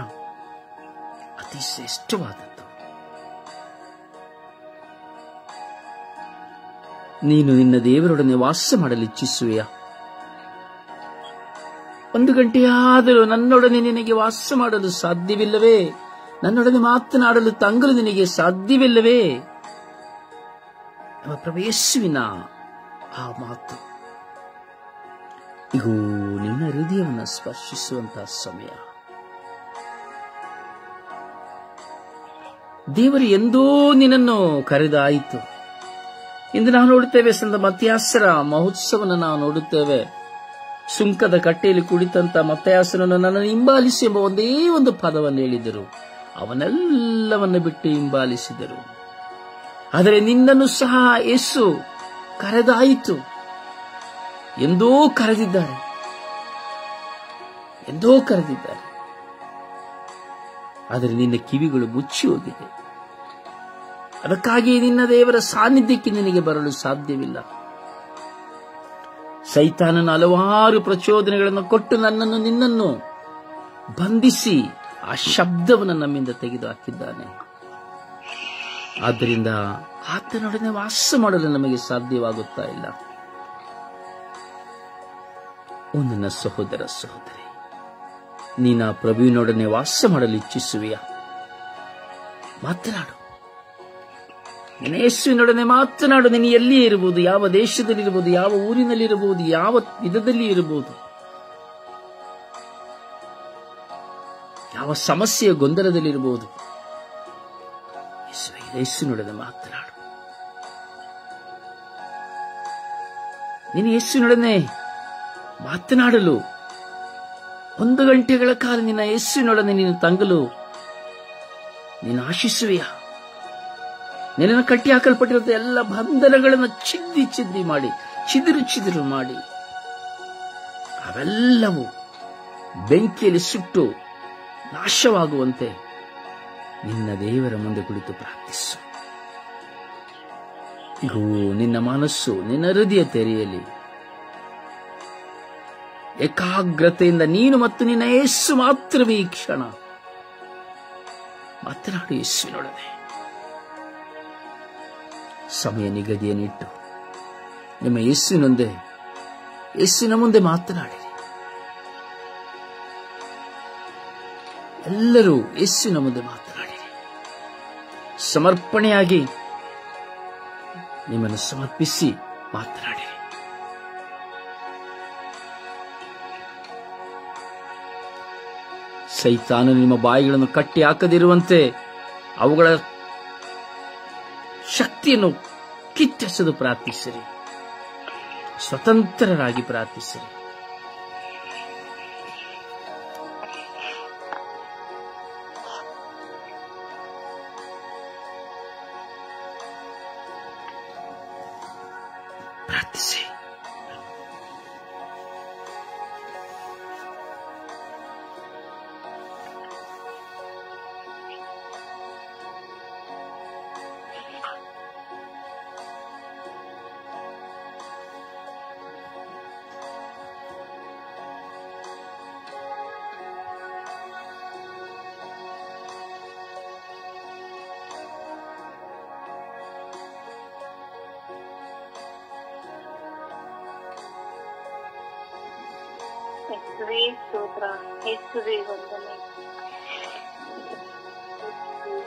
ಅತಿ ಶ್ರೇಷ್ಠವಾದದ್ದು. ನೀನು ನಿನ್ನ ದೇವರೊಡನೆ ವಾಸ ಮಾಡಲು ಇಚ್ಛಿಸುವೆಯಾ? 1 ಗಂಟೆಯಾದರೂ ನನ್ನೊಡನೆ ನಿನಗೆ ವಾಸ ಮಾಡಲು ಸಾಧ್ಯವಿಲ್ಲವೇ? ನನ್ನೊಡನೆ ಮಾತನಾಡಲು ತಂಗಲು ನಿನಗೆ ಸಾಧ್ಯವಿಲ್ಲವೇ? ನಮ್ಮ ಪ್ರಭು ಯೇಸುವಿನ ಆ ಮಾತು ಇಗೂ ನಿನ್ನ ಹೃದಯವನ್ನು ಸ್ಪರ್ಶಿಸುವಂತಹ ಸಮಯ. ದೇವರು ಎಂದೋ ನಿನ್ನನ್ನು ಕರೆದಾಯಿತು. ಇಂದು ನಾವು ನೋಡುತ್ತೇವೆ, ಸಂತ ಮತ್ಯಾಸರ ಮಹೋತ್ಸವವನ್ನು ನಾವು ನೋಡುತ್ತೇವೆ. ಸುಂಕದ ಕಟ್ಟೆಯಲ್ಲಿ ಕುಳಿತಂತ ಮತ್ಯಾಸನನ್ನು ನನ್ನನ್ನು ಹಿಂಬಾಲಿಸಿ ಎಂಬ ಒಂದೇ ಒಂದು ಪದವನ್ನು ಹೇಳಿದರು. ಅವನೆಲ್ಲವನ್ನು ಬಿಟ್ಟು ಹಿಂಬಾಲಿಸಿದರು. ಆದರೆ ನಿನ್ನನ್ನು ಸಹ ಯೇಸು ಕರೆದಾಯಿತು. ಎಂದೋ ಕರೆದಿದ್ದಾರೆ. ಆದರೆ ನಿನ್ನ ಕಿವಿಗಳು ಮುಚ್ಚಿ ಹೋಗಿದೆ. ಅದಕ್ಕಾಗಿ ನಿನ್ನ ದೇವರ ಸಾನ್ನಿಧ್ಯಕ್ಕೆ ನಿನಗೆ ಬರಲು ಸಾಧ್ಯವಿಲ್ಲ. ಸೈತಾನನ ಹಲವಾರು ಪ್ರಚೋದನೆಗಳನ್ನು ಕೊಟ್ಟು ನಿನ್ನನ್ನು ಬಂಧಿಸಿ ಆ ಶಬ್ದವನ್ನು ನಮ್ಮಿಂದ ತೆಗೆದು ಹಾಕಿದ್ದಾನೆ. ಆದ್ದರಿಂದ ಆತನೊಡನೆ ವಾಸ ಮಾಡಲು ನಮಗೆ ಸಾಧ್ಯವಾಗುತ್ತಾ ಇಲ್ಲ. ನನ್ನ ಸಹೋದರ ಸಹೋದರಿ, ನೀನ ಪ್ರಭುವಿನೊಡನೆ ವಾಸ ಮಾಡಲು ಇಚ್ಛಿಸುವೆಯಾ? ಮಾತನಾಡು. ನಿನ್ನ ಯೇಸುವಿನೊಡನೆ ಮಾತನಾಡು. ನೀನು ಎಲ್ಲಿಯೇ ಇರಬಹುದು, ಯಾವ ದೇಶದಲ್ಲಿರಬಹುದು, ಯಾವ ಊರಿನಲ್ಲಿರಬಹುದು, ಯಾವ ವಿಧದಲ್ಲಿ ಇರಬಹುದು, ಯಾವ ಸಮಸ್ಯೆಯ ಗೊಂದಲದಲ್ಲಿರಬಹುದು, ಯೇಸುವಿನೊಡನೆ ಮಾತನಾಡು. ನೀನು ಯೇಸುವಿನೊಡನೆ ಮಾತನಾಡಲು 1 ಗಂಟೆಗಳ ಕಾಲ ನಿನ್ನ ಯೇಸುವಿನೊಡನೆ ನೀನು ತಂಗಲು ನೀನು ಆಶಿಸುವೆಯಾ? ನಿನ್ನನ್ನು ಕಟ್ಟಿ ಹಾಕಲ್ಪಟ್ಟಿರುವ ಎಲ್ಲ ಬಂಧನಗಳನ್ನು ಚಿದ್ದಿ ಮಾಡಿ, ಚಿದಿರು ಮಾಡಿ, ಅವೆಲ್ಲವೂ ಬೆಂಕಿಯಲ್ಲಿ ಸುಟ್ಟು ನಾಶವಾಗುವಂತೆ ನಿನ್ನ ದೇವರ ಮುಂದೆ ಕುಳಿತು ಪ್ರಾರ್ಥಿಸು. ಇಗೂ ನಿನ್ನ ಮನಸ್ಸು, ನಿನ್ನ ಹೃದಯ ತೆರೆಯಲಿ. ಏಕಾಗ್ರತೆಯಿಂದ ನೀನು ಮತ್ತು ನಿನ್ನ ಯೇಸು ಮಾತ್ರವೇ ಈ ಕ್ಷಣ ಮಾತನಾಡು. ಯೇಸುವಿನೊಡನೆ ಸಮಯ ನಿಗದಿಯನ್ನಿಟ್ಟು ನಿಮ್ಮ ಯೇಸುವಿನ ಮುಂದೆ ಮಾತನಾಡಿರಿ. ಎಲ್ಲರೂ ಯೇಸುವಿನ ಮುಂದೆ ಮಾತನಾಡಿರಿ. ಸಮರ್ಪಣೆಯಾಗಿ ನಿಮ್ಮನ್ನು ಸಮರ್ಪಿಸಿ ಮಾತನಾಡಿರಿ. ಸೈತಾನನು ನಿಮ್ಮ ಬಾಯಿಗಳನ್ನು ಕಟ್ಟಿ ಹಾಕದಿರುವಂತೆ ಅವುಗಳ ಶಕ್ತಿಯನ್ನು ಕಿತ್ತೆಸೆದು ಪ್ರಾರ್ಥಿಸಿರಿ. ಸ್ವತಂತ್ರರಾಗಿ ಪ್ರಾರ್ಥಿಸಿರಿ. ಪ್ರಾರ್ಥಿಸಿ. ಯೇಸುವೇ ಸ್ತೋತ್ರ, ಯೇಸುವೇ ವಂದನೆ,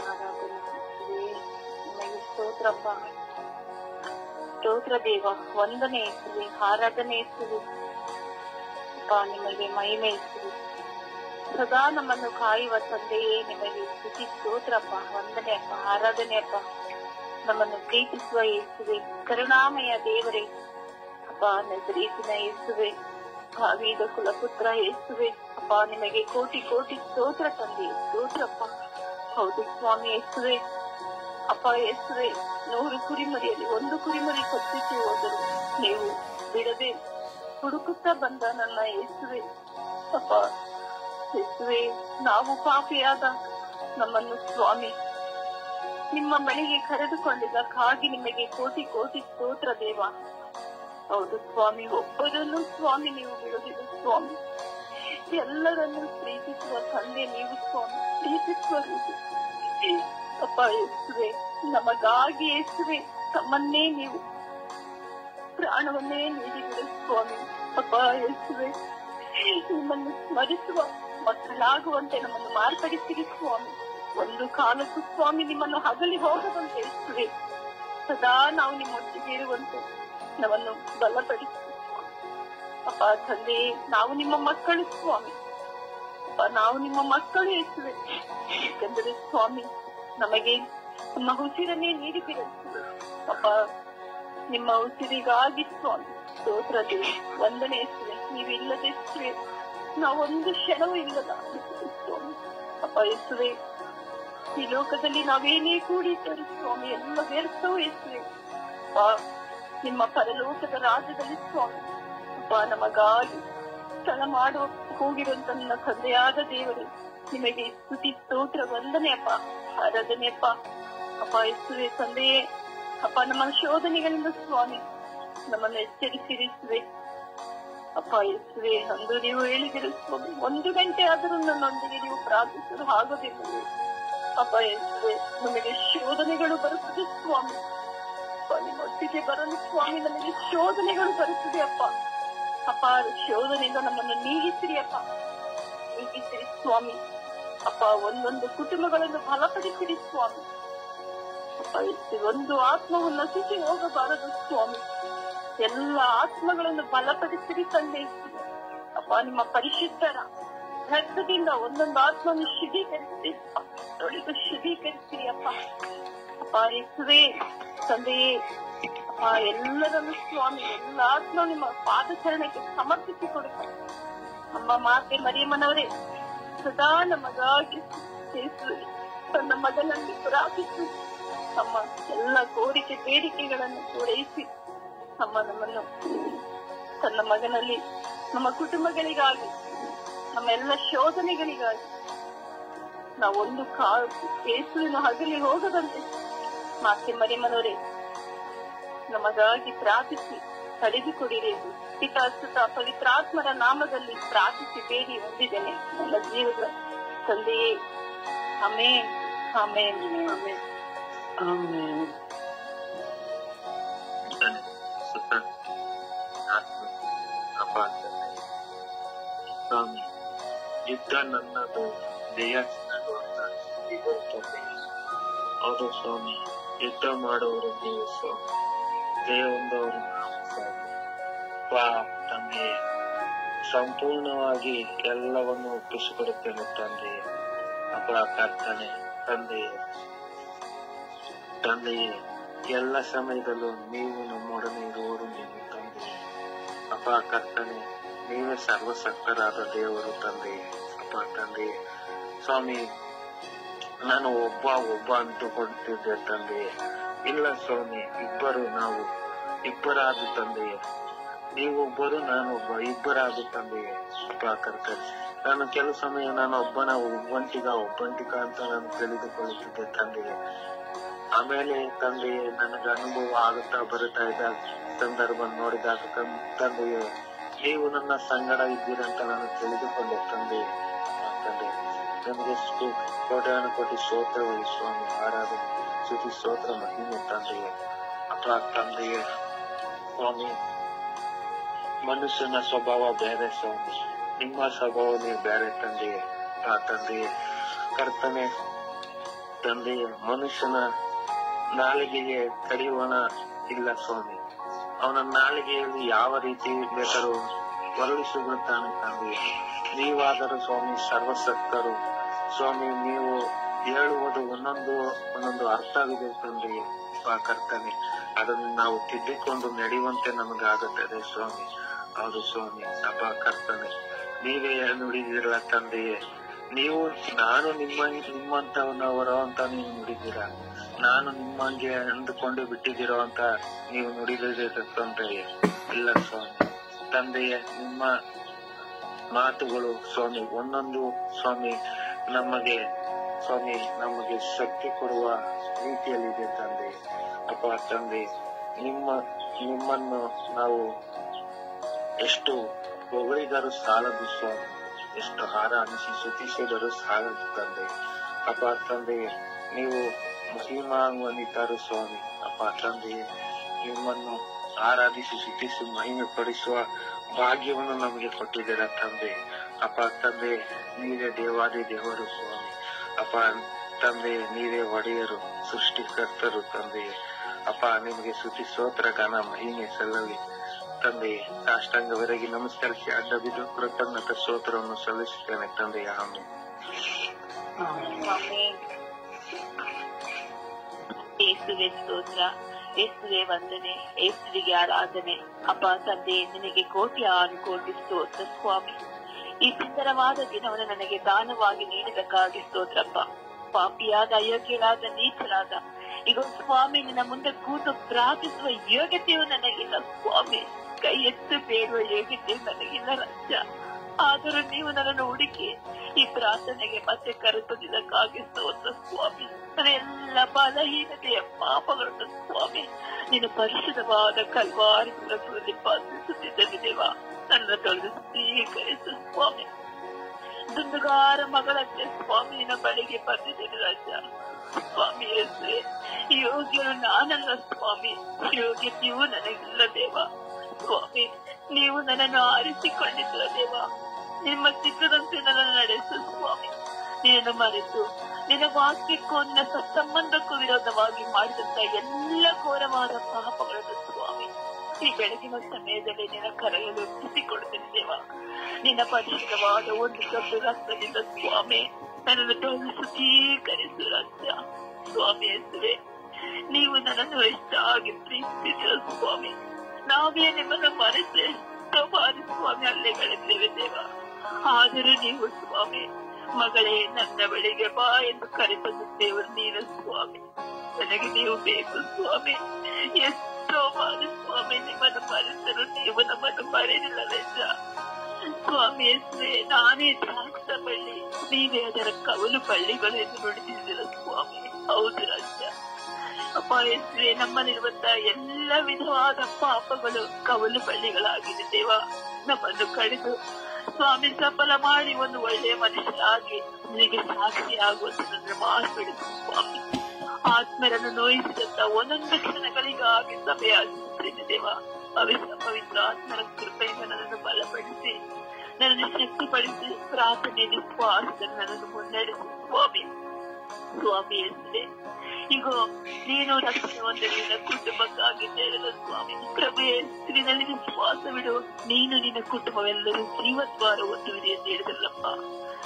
ಆರಾಧನೆ, ನಿಮಗೆ ಸ್ತೋತ್ರಪ್ಪ, ಸ್ತೋತ್ರ ದೇವ, ವಂದನೆ ಯೇಸುವೆ, ಆರಾಧನೆ ಯೇಸುವೆ ಅಪ್ಪ, ನಿಮಗೆ ಮಹಿಮೆ ಯೇಸುವೆ. ಸದಾ ನಮ್ಮನ್ನು ಕಾಯುವ ತಂದೆಯೇ ನಿಮಗೆ ಸ್ತುತಿ ಸ್ತೋತ್ರಪ್ಪ, ವಂದನೆ ಅಪ್ಪ, ಆರಾಧನೆ ಅಪ್ಪ. ನಮ್ಮನ್ನು ಪ್ರೀತಿಸುವ ಯೇಸುವೆ, ಕರುಣಾಮಯ ದೇವರೇ ಅಪ್ಪ, ನಜರೇತಿನ ಯೇಸುವೆ, ದಾವೀದ ಕುಲಪುತ್ರ ಯೇಸುವೆ ಅಪ್ಪ, ನಿಮಗೆ ಕೋಟಿ ಕೋಟಿ ಸ್ತೋತ್ರ ತಂದೆ, ಸ್ತೋತ್ರಪ್ಪ. ಹೌದು ಸ್ವಾಮಿ ಯೇಸುವೆ ಅಪ್ಪ, ಯೇಸುವೆ 100 ಕುರಿಮರಿಯಲ್ಲಿ 1 ಕುರಿಮರಿ ಸತ್ತಿಸಿ ಹೋದರು ನೀವು ಬಿಡದೆ ಹುಡುಕುತ್ತಾ ಬಂದ ನನ್ನ ಯೇಸುವೆ ಅಪ್ಪ, ಯೇಸುವೆ ನಾವು ಪಾಪಿಯಾದ ನಮ್ಮನ್ನು ಸ್ವಾಮಿ ನಿಮ್ಮ ಬಳಿಗೆ ಕರೆದುಕೊಂಡಿದ್ದಕ್ಕಾಗಿ ನಿಮಗೆ ಕೋಟಿ ಕೋಟಿ ಸ್ತೋತ್ರ ದೇವ. ಹೌದು ಸ್ವಾಮಿ, ಒಬ್ಬರನ್ನು ಸ್ವಾಮಿ ನೀವು ಬಿಡುವುದಿಲ್ಲ ಸ್ವಾಮಿ, ಎಲ್ಲರನ್ನು ಪ್ರೀತಿಸುವ ತಂದೆ ನೀವು ಸ್ವಾಮಿ, ಪ್ರೀತಿಸುವ ಅಪ್ಪ ಯೇಸುವೆ, ನಮಗಾಗಿ ಯೇಸುವೆ ತಮ್ಮನ್ನೇ ನೀವು ಪ್ರಾಣವನ್ನೇ ನೀಡಿದರೆ ಸ್ವಾಮಿ ಅಪ್ಪ ಯೇಸುವೆ, ನಿಮ್ಮನ್ನು ಸ್ಮರಿಸುವ ಮಕ್ಕಳಾಗುವಂತೆ ನಮ್ಮನ್ನು ಮಾರ್ಪಡಿಸಿರಿ ಸ್ವಾಮಿ. ಒಂದು ಕಾಲಕ್ಕೂ ಸ್ವಾಮಿ ನಿಮ್ಮನ್ನು ಹಗಲಿ ಹೋಗದಂತೆ ಯೇಸುವೆ, ಸದಾ ನಾವು ನಿಮ್ಮೊಟ್ಟಿಗೆ ಇರುವಂತೆ ನಮ್ಮನ್ನು ಬಲಪಡಿಸಿ ಅಪ್ಪ ತಂದೆ. ನಾವು ನಿಮ್ಮ ಮಕ್ಕಳು ಸ್ವಾಮಿ ಅಪ್ಪ, ನಾವು ನಿಮ್ಮ ಮಕ್ಕಳು ಯೇಸುವೆ, ಯಾಕಂದರೆ ಸ್ವಾಮಿ ನಮಗೆ ನಿಮ್ಮ ಉಸಿರನ್ನೇ ನೀಡಿದ್ದೀರ ಅಪ್ಪ, ನಿಮ್ಮ ಉಸಿರಿಗಾಗಿ ಸ್ವಾಮಿ ಸ್ತೋತ್ರ ದೇವ, ವಂದನೆ ಯೇಸುವೆ. ನೀವಿಲ್ಲದೆ ಯೇಸುವೆ ನಾವೊಂದು ಕ್ಷಣವೂ ಇಲ್ಲದ ಸ್ವಾಮಿ ಅಪ್ಪ ಯೇಸುವೆ, ಈ ಲೋಕದಲ್ಲಿ ನಾವೇನೇ ಕೂಡಿದ್ದರು ಸ್ವಾಮಿ ಎಲ್ಲ ವ್ಯರ್ಥವೂ ಯೇಸುವೆ ಅಪ್ಪ, ನಿಮ್ಮ ಪರಲೋಕದ ರಾಜ್ಯದಲ್ಲಿ ಸ್ವಾಮಿ ಅಪ್ಪ ನಮಗಾಗಿ ಸ್ಥಳ ಮಾಡುವ ಹೋಗಿರುವಂತ ನನ್ನ ತಂದೆಯಾದ ದೇವರು ನಿಮಗೆ ಸ್ತುತಿ ಸ್ತೋತ್ರ ವಂದನೆ ಅಪ್ಪ, ಆರಾಧನೆ ಅಪ್ಪ. ಅಪ್ಪ ಯೇಸುವೆ ತಂದೆಯೇ ಅಪ್ಪ, ನಮ್ಮ ಶೋಧನೆಗಳಿಂದ ಸ್ವಾಮಿ ನಮ್ಮನ್ನು ಎಚ್ಚರಿಸಿರಿಸುವೆ ಅಪ್ಪ ಯೇಸುವೆ. ಅಂದು ನೀವು ಹೇಳಿದಿರು ಸ್ವಾಮಿ, 1 ಗಂಟೆ ಆದರೂ ನನ್ನೊಂದಿಗೆ ನೀವು ಪ್ರಾರ್ಥಿಸಲು ಆಗೋದಿಲ್ಲ ಅಪ್ಪ ಯೇಸುವೆ. ನಮಗೆ ಶೋಧನೆಗಳು ಬರುತ್ತದೆ ಸ್ವಾಮಿ ಅಪ್ಪ, ನಿಮ್ಮೊಟ್ಟಿಗೆ ಬರಲು ಸ್ವಾಮಿ ನಮಗೆ ಶೋಧನೆಗಳು ಬರುತ್ತದೆ ಅಪ್ಪ. ಅಪ್ಪ ಶೋಧನೆಯಿಂದ ನಮ್ಮನ್ನು ನೀಗಿಸಿರಿ ಅಪ್ಪ, ನೀಗಿಸಿರಿ ಸ್ವಾಮಿ ಅಪ್ಪ. ಒಂದೊಂದು ಕುಟುಂಬಗಳನ್ನು ಬಲಪಡಿಸಿರಿ ಸ್ವಾಮಿ ಅಪ್ಪ. ಒಂದು ಆತ್ಮವು ನಶಿಸಿ ಹೋಗಬಾರದು ಸ್ವಾಮಿ, ಎಲ್ಲ ಆತ್ಮಗಳನ್ನು ಬಲಪಡಿಸಿರಿ ತಂದೆ ಅಪ್ಪ. ನಿಮ್ಮ ಪರಿಶುದ್ಧರ ರಕ್ತದಿಂದ ಒಂದೊಂದು ಆತ್ಮವನ್ನು ಶುದ್ಧೀಕರಿಸಿರಿ, ತೊಳೆದು ಶುದ್ಧೀಕರಿಸಿರಿ ಅಪ್ಪ. ಅಪ್ಪ ಯೇಸುವೆ ತಂದೆಯೇ ಅಪ್ಪ, ಎಲ್ಲರನ್ನು ಸ್ವಾಮಿ ಎಲ್ಲ ಆತ್ಮ ನಿಮ್ಮ ಪಾದಚರಣಕ್ಕೆ ಸಮರ್ಪಿಸಿ ಕೊಡುತ್ತಾರೆ. ನಮ್ಮ ಮಾತೆ ಮರಿಯಮ್ಮನವರೇ ಸದಾ ನಮಗಾಗಿ ತನ್ನ ಮಗನಲ್ಲಿ ಪ್ರಾರ್ಥಿಸಿ ನಮ್ಮ ಎಲ್ಲ ಕೋರಿಕೆ ಬೇಡಿಕೆಗಳನ್ನು ಪೂರೈಸಿ ನಮ್ಮನ್ನು ತನ್ನ ಮಗನಲ್ಲಿ ನಮ್ಮ ಕುಟುಂಬಗಳಿಗಾಗಿ ನಮ್ಮ ಎಲ್ಲ ಶೋಧನೆಗಳಿಗಾಗಿ ನಾವೊಂದು ಯೇಸುವಿನ ಹಗಲಿ ಹೋಗದಂತೆ ಮಾತೆ ಮರಿಯಮ್ಮನವರೇ ನಮಗಾಗಿ ಪ್ರಾರ್ಥಿಸಿ ತಡೆದುಕೊಡಿರಿ. ಪಿತಾ ಸುತ ಪವಿತ್ರಾತ್ಮರ ನಾಮದಲ್ಲಿ ಪ್ರಾರ್ಥಿಸಿ ಬೇಡಿ ಹೊಂದಿದ್ದೇನೆ ನನ್ನ ಜೀವದ ತಂದೆಯೇ, ಆಮೆನ್ ಆಮೆನ್ ಆಮೆನ್ ಆಮೆನ್. ಸ್ವಾಮಿ ಯುದ್ಧ ನನ್ನದು, ಜಯ ಅವರು ಸ್ವಾಮಿ ಯುದ್ಧ ಮಾಡುವರು ನೀವು ಸ್ವಾಮಿ, ಜಯ ಹೊಂದವರು ನಾವು ಸ್ವಾಮಿ. ತಂದೆಯೇ ಸಂಪೂರ್ಣವಾಗಿ ಎಲ್ಲವನ್ನು ಒಪ್ಪಿಸಿಕೊಡುತ್ತೇನೆ ತಂದೆಯೇ ಅಪ್ಪ. ಕರ್ತನೆ ತಂದೆಯೇ ಎಲ್ಲ ಸಮಯದಲ್ಲೂ ನೀವು ನಮ್ಮೊಡನೆ ಇರುವರು ನೀವು ತಂದೆಯೇ ಅಪ್ಪ. ಕರ್ತನೆ ನೀವೇ ಸರ್ವಶಕ್ತರಾದ ದೇವರು ತಂದೆಯೇ ಅಪ್ಪ. ತಂದೆಯೇ ಸ್ವಾಮಿ, ನಾನು ಒಬ್ಬ ಅಂತುಕೊಳ್ತಿದ್ದೆ ತಂದೆಯೇ, ಇಲ್ಲ ಸ್ವಾಮಿ, ಇಬ್ಬರಾದ ತಂದೆಯೇ, ನೀವೊಬ್ಬರು ನಾನೊಬ್ಬ, ಇಬ್ಬರಾದ ತಂದೆಯೇ ಅಪ್ಪ. ಕರ್ತನೆ ನಾನು ಕೆಲವು ಸಮಯ ನಾನು ಒಬ್ಬಂಟಿಗ ಅಂತ ನಾನು ತಿಳಿದುಕೊಳ್ಳುತ್ತಿದ್ದೆ ತಂದೆಯೇ. ಆಮೇಲೆ ತಂದೆಯೇ ನನಗೆ ಅನುಭವ ಆಗುತ್ತಾ ಬರುತ್ತಾ ಇದ್ದ ಸಂದರ್ಭ ನೋಡಿದಾಗ ತಂದೆಯೇ ನೀವು ನನ್ನ ಸಂಗಡ ಇದ್ದೀರಂತ ನಾನು ತಿಳಿದುಕೊಂಡೆ ತಂದೆಯೇ. ತಂದೆ ನಿಮಗೆ ಕೋಟ್ಯಾನು ಕೋಟಿ ಸ್ತೋತ್ರಗಳು ಸ್ವಾಮಿ, ಆರಾಧನೆ ಸ್ತುತಿ ಸ್ತೋತ್ರ ಮಹಿಮೆ ತಂದೆಯೇ ಅಪ್ಪ. ತಂದೆಯೇ ಸ್ವಾಮಿ, ಮನುಷ್ಯನ ಸ್ವಭಾವ ಬೇರೆ ಸ್ವಾಮಿ, ನಿಮ್ಮ ಸ್ವಭಾವನೇ ಬೇರೆ ತಂದೆಯೇ. ಆ ತಂದೆಯೇ ಕರ್ತನೆ ತಂದೆಯೇ, ಮನುಷ್ಯನ ನಾಲಿಗೆಗೆ ಕಡಿವಾಣ ಇಲ್ಲ ಸ್ವಾಮಿ. ಅವನ ನಾಲಿಗೆಯಲ್ಲಿ ಯಾವ ರೀತಿ ಬೇಕಾದ್ರೂ ಹೊರಳಿಸಿಬಿಡುತ್ತಾನೆ ತಂದೆಯೇ. ನೀವಾದರೂ ಸ್ವಾಮಿ ಸರ್ವಸಕ್ತರು ಸ್ವಾಮಿ. ನೀವು ಹೇಳುವುದು ಒಂದೊಂದು ಅರ್ಥವಿದೆ ತಂದೆಯೇ. ಕರ್ತನೆ ಅದನ್ನು ನಾವು ತಿದ್ದಿಕೊಂಡು ನಡೆಯುವಂತೆ ನಮಗಾಗುತ್ತದೆ ಸ್ವಾಮಿ. ಹೌದು ಸ್ವಾಮಿ. ಕರ್ತನೆ ನೀವೇ ನುಡಿದಿರಲ್ಲ ತಂದೆಯೇ. ನೀವು ನಾನು ನಿಮ್ಮಂತವನವರು ಅಂತ ನೀವು ನುಡಿದಿರ. ನಾನು ನಿಮ್ಮಂಗೆ ಅಂದುಕೊಂಡು ಬಿಟ್ಟಿದ್ದೀರೋ ಅಂತ ನೀವು ನುಡಿದಿರ ತಂದೆಯೇ. ಇಲ್ಲ ಸ್ವಾಮಿ ತಂದೆಯೇ, ನಿಮ್ಮ ಮಾತುಗಳು ಸ್ವಾಮಿ ಒಂದೊಂದು ಸ್ವಾಮಿ ನಮಗೆ ಶಕ್ತಿ ಕೊಡುವ ರೀತಿಯಲ್ಲಿದೆ ತಂದೆ. ತಂದೆ ನಿಮ್ಮನ್ನು ನಾವು ಎಷ್ಟು ಹೊಗಳಿದರೂ ಸಾಲದು ಸ್ವಾಮಿ, ಎಷ್ಟು ಆರಾಧಿಸಿ ಸ್ತುತಿಸಿದರೂ ಸಾಲದು ತಂದೆ. ತಂದೆ ನೀವು ಮಹಿಮಾನ್ವಿತರು ಸ್ವಾಮಿ. ತಂದೆಯೇ, ನಿಮ್ಮನ್ನು ಆರಾಧಿಸಿ ಸ್ತುತಿಸಿ ಮಹಿಮೆ ಪಡಿಸುವ ಭಾಗ್ಯವನ್ನು ನಮಗೆ ಕೊಟ್ಟಿದ್ದೀರ ತಂದೆ. ತಂದೆ ನೀವೇ ದೇವಾದಿ ದೇವರು ಸ್ವಾಮಿ. ತಂದೆ ನೀವೇ ಒಡೆಯರು, ಸೃಷ್ಟಿಕರ್ತರು ತಂದೆಯೇ. ನಿಮಗೆ ಸ್ತುತಿ ಸ್ತೋತ್ರ ಗಾನ ಮಹಿಮೆ ಸಲ್ಲಲಿ ತಂದೆಯೇ. ಸಾಷ್ಟಾಂಗವರೆಗೆ ನಮಸ್ಕರಿಸಿ ಅಡ್ಡ ಬಿದ್ದು ಕೃತಜ್ಞತೆ ಸ್ತೋತ್ರವನ್ನು ಸಲ್ಲಿಸುತ್ತೇನೆ ತಂದೆಯ. ಆಮೆನ್. ಯೇಸುವೆ ಸ್ತೋತ್ರ, ಯೇಸುವೆ ವಂದನೆ, ಯೇಸುವಿಗೆ ಆರಾಧನೆ. ತಂದೆ ನಿನಗೆ ಕೋಟಿ ಸ್ತೋತ್ರ ಸ್ವಾಮಿ. ಈ ಸುಂದರವಾದ ದಿನವನ್ನು ನನಗೆ ದಾನವಾಗಿ ನೀಡಿದಕ್ಕಾಗಿ ಸ್ತೋತ್ರಪ್ಪ. ಪಾಪಿಯಾದ, ಅಯೋಗ್ಯರಾದ, ನೀಚರಾದ ಈಗ ಸ್ವಾಮಿ ನಿನ್ನ ಮುಂದೆ ಕೂತು ಪ್ರಾರ್ಥಿಸುವ ಯೋಗ್ಯತೆಯು ನನಗಿಲ್ಲ ಸ್ವಾಮಿ. ಕೈ ಎತ್ತು ಬೇಡುವ ಯೋಗ್ಯತೆಯು ನನಗಿಲ್ಲ ರಾಜ. ಆದರೂ ನೀವು ನನ್ನನ್ನು ಹುಡುಕಿ ಈ ಪ್ರಾರ್ಥನೆಗೆ ಮತ್ತೆ ಕರೆತಂದಿದ್ದಕ್ಕಾಗಿ ಸ್ತೋತ್ರ ಸ್ವಾಮಿ. ನನ್ನ ಎಲ್ಲ ಬಲಹೀನತೆಯ ಪಾಪಗಳನ್ನು ಸ್ವಾಮಿ ನೀನು ಪರಿಶುದ್ಧವಾದ ಕಲ್ವಾರಿ ರಕ್ತದಲ್ಲಿ ಬಂಧಿಸುತ್ತಿದ್ದ ದೇವ, ನನ್ನ ತೊಳೆದು ಸ್ವೀಕರಿಸು ಸ್ವಾಮಿ. ದುಂದುಗಾರ ಮಗಳಂತೆ ಸ್ವಾಮಿ ನಿನ್ನ ಬಳಿಗೆ ಬಂದಿದ್ದೇನೆ ರಾಜ. ಸ್ವಾಮಿ ಯೇಸುವೆ, ಯೋಗ್ಯರು ನಾನಲ್ಲ ಸ್ವಾಮಿ, ಯೋಗ್ಯತೆಯೂ ನನಗಿಲ್ಲ ದೇವ. ಸ್ವಾಮಿ ನೀವು ನನ್ನನ್ನು ಆರಿಸಿಕೊಂಡಿದ್ದ ದೇವ, ನಿಮ್ಮ ಚಿತ್ರದಂತೆ ನನ್ನನ್ನು ನಡೆಸು ಸ್ವಾಮಿ. ನಿನ್ನನ್ನು ಮರೆತು ನಿನ್ನ ವಾಕ್ಯಕ್ಕೂ ನಿನ್ನ ಸತ್ಸಂಬಂಧಕ್ಕೂ ವಿರೋಧವಾಗಿ ಮಾಡಿದಂತ ಎಲ್ಲ ಘೋರವಾದ ಪಾಪಗಳನ್ನು ಸ್ವಾಮಿ ಈ ಬೆಳಗಿನ ಸಮಯದಲ್ಲಿ ನಿನ್ನ ಕರೆಯಲು ಒಪ್ಪಿಸಿಕೊಡುತ್ತೇನೆ ದೇವ. ನಿನ್ನ ಪರಿಶುದ್ಧವಾದ ಒಂದು ಕಪ್ಪು ರಕ್ತದಿಂದ ಸ್ವಾಮಿ ನನ್ನನ್ನು ತೊಳೆದು ಶುಚೀಕರಿಸು ರಾಜ್ಯ. ಸ್ವಾಮಿ ಹೆಸರೇ, ನೀವು ನನ್ನನ್ನು ಎಷ್ಟಾಗಿ ಪ್ರೀತಿಸಿದ ಸ್ವಾಮಿ. ನಾವೇ ನಿಮ್ಮನ್ನು ಮರೆತು ಎಷ್ಟೋ ಬಾರಿ ಸ್ವಾಮಿ ಅಲ್ಲೆಗಳಿದ್ದೇವೆ ದೇವ. ಆದರೂ ನೀವು ಸ್ವಾಮಿ ಮಗಳೇ ನನ್ನ ಬಳಿಗೆ ಬಾ ಎಂದು ಕರೆತಂದೇವರು ನೀನು ಸ್ವಾಮಿ. ನನಗೆ ನೀವು ಬೇಕು ಸ್ವಾಮಿ. ಎಷ್ಟೋ ಬಾರಿ ಸ್ವಾಮಿ ನಿಮ್ಮನ್ನು ಮರೆತರು ನೀವು ನಮ್ಮನ್ನು ಮರೆಯಲಿಲ್ಲ ರಾಜ. ಸ್ವಾಮಿ ಹೆಸರೇ, ನಾನೇ ದ್ರಾಕ್ಷ ಬಳ್ಳಿ, ನೀವೇ ಅದರ ಕವಲು ಬಳ್ಳಿಗಳು ಎಂದು ನುಡಿದಿದ್ದೀರ ಸ್ವಾಮಿ. ಹೌದು ರಾಜ. ಹೆಸರೇ, ನಮ್ಮಲ್ಲಿರುವಂತಹ ಎಲ್ಲ ವಿಧವಾದ ಪಾಪಗಳು ಕವಲು ಬಳ್ಳಿಗಳಾಗಿದೆ ದೇವ. ನಮ್ಮನ್ನು ಕಡಿದು ಸ್ವಾಮಿ ಸಫಲ ಮಾಡಿ ಒಂದು ಒಳ್ಳೆಯ ಮನುಷ್ಯರಾಗಿ ನಿನಗೆ ಸಾಕ್ಷಿಯಾಗುವಂತೆ ಮಾಡಿಬಿಡಿಸು ಸ್ವಾಮಿ. ಆತ್ಮರನ್ನು ನೋಯಿಸಿದಂತ ಒಂದೊಂದು ಕ್ಷಣಗಳಿಗಾಗಿ ಸಮಯಾಗಿಸುತ್ತೇನೆ ದೇವ. ಪವಿತ್ರ ಆತ್ಮರ ಕೃಪೆಯಿಂದ ನನ್ನನ್ನು ಬಲಪಡಿಸಿ, ನನ್ನನ್ನು ಶಕ್ತಿಪಡಿಸಿ, ಪ್ರಾರ್ಥನೆ ವಿಶ್ವಾಸದಲ್ಲಿ ನನ್ನನ್ನು ಮುನ್ನಡೆಸಿ ಸ್ವಾಮಿ. ಸ್ವಾಮಿ ಹೆಸರೇ, ಈಗ ನೀನು ರಕ್ಷಣೆ ಒಂದು ನಿನ್ನ ಕುಟುಂಬಕ್ಕಾಗಿ ಹೇಳಿದ ಸ್ವಾಮಿ. ಪ್ರಭುಯ ಹೆಸರಿನಲ್ಲಿ ವಿಶ್ವಾಸವಿಡು, ನೀನು ನಿನ್ನ ಕುಟುಂಬವೆಲ್ಲರೂ ಜೀವದ್ವಾರ ಹೊಂದುವಿದೆ ಎಂದು ಹೇಳಿದಲ್ಲಪ್ಪ.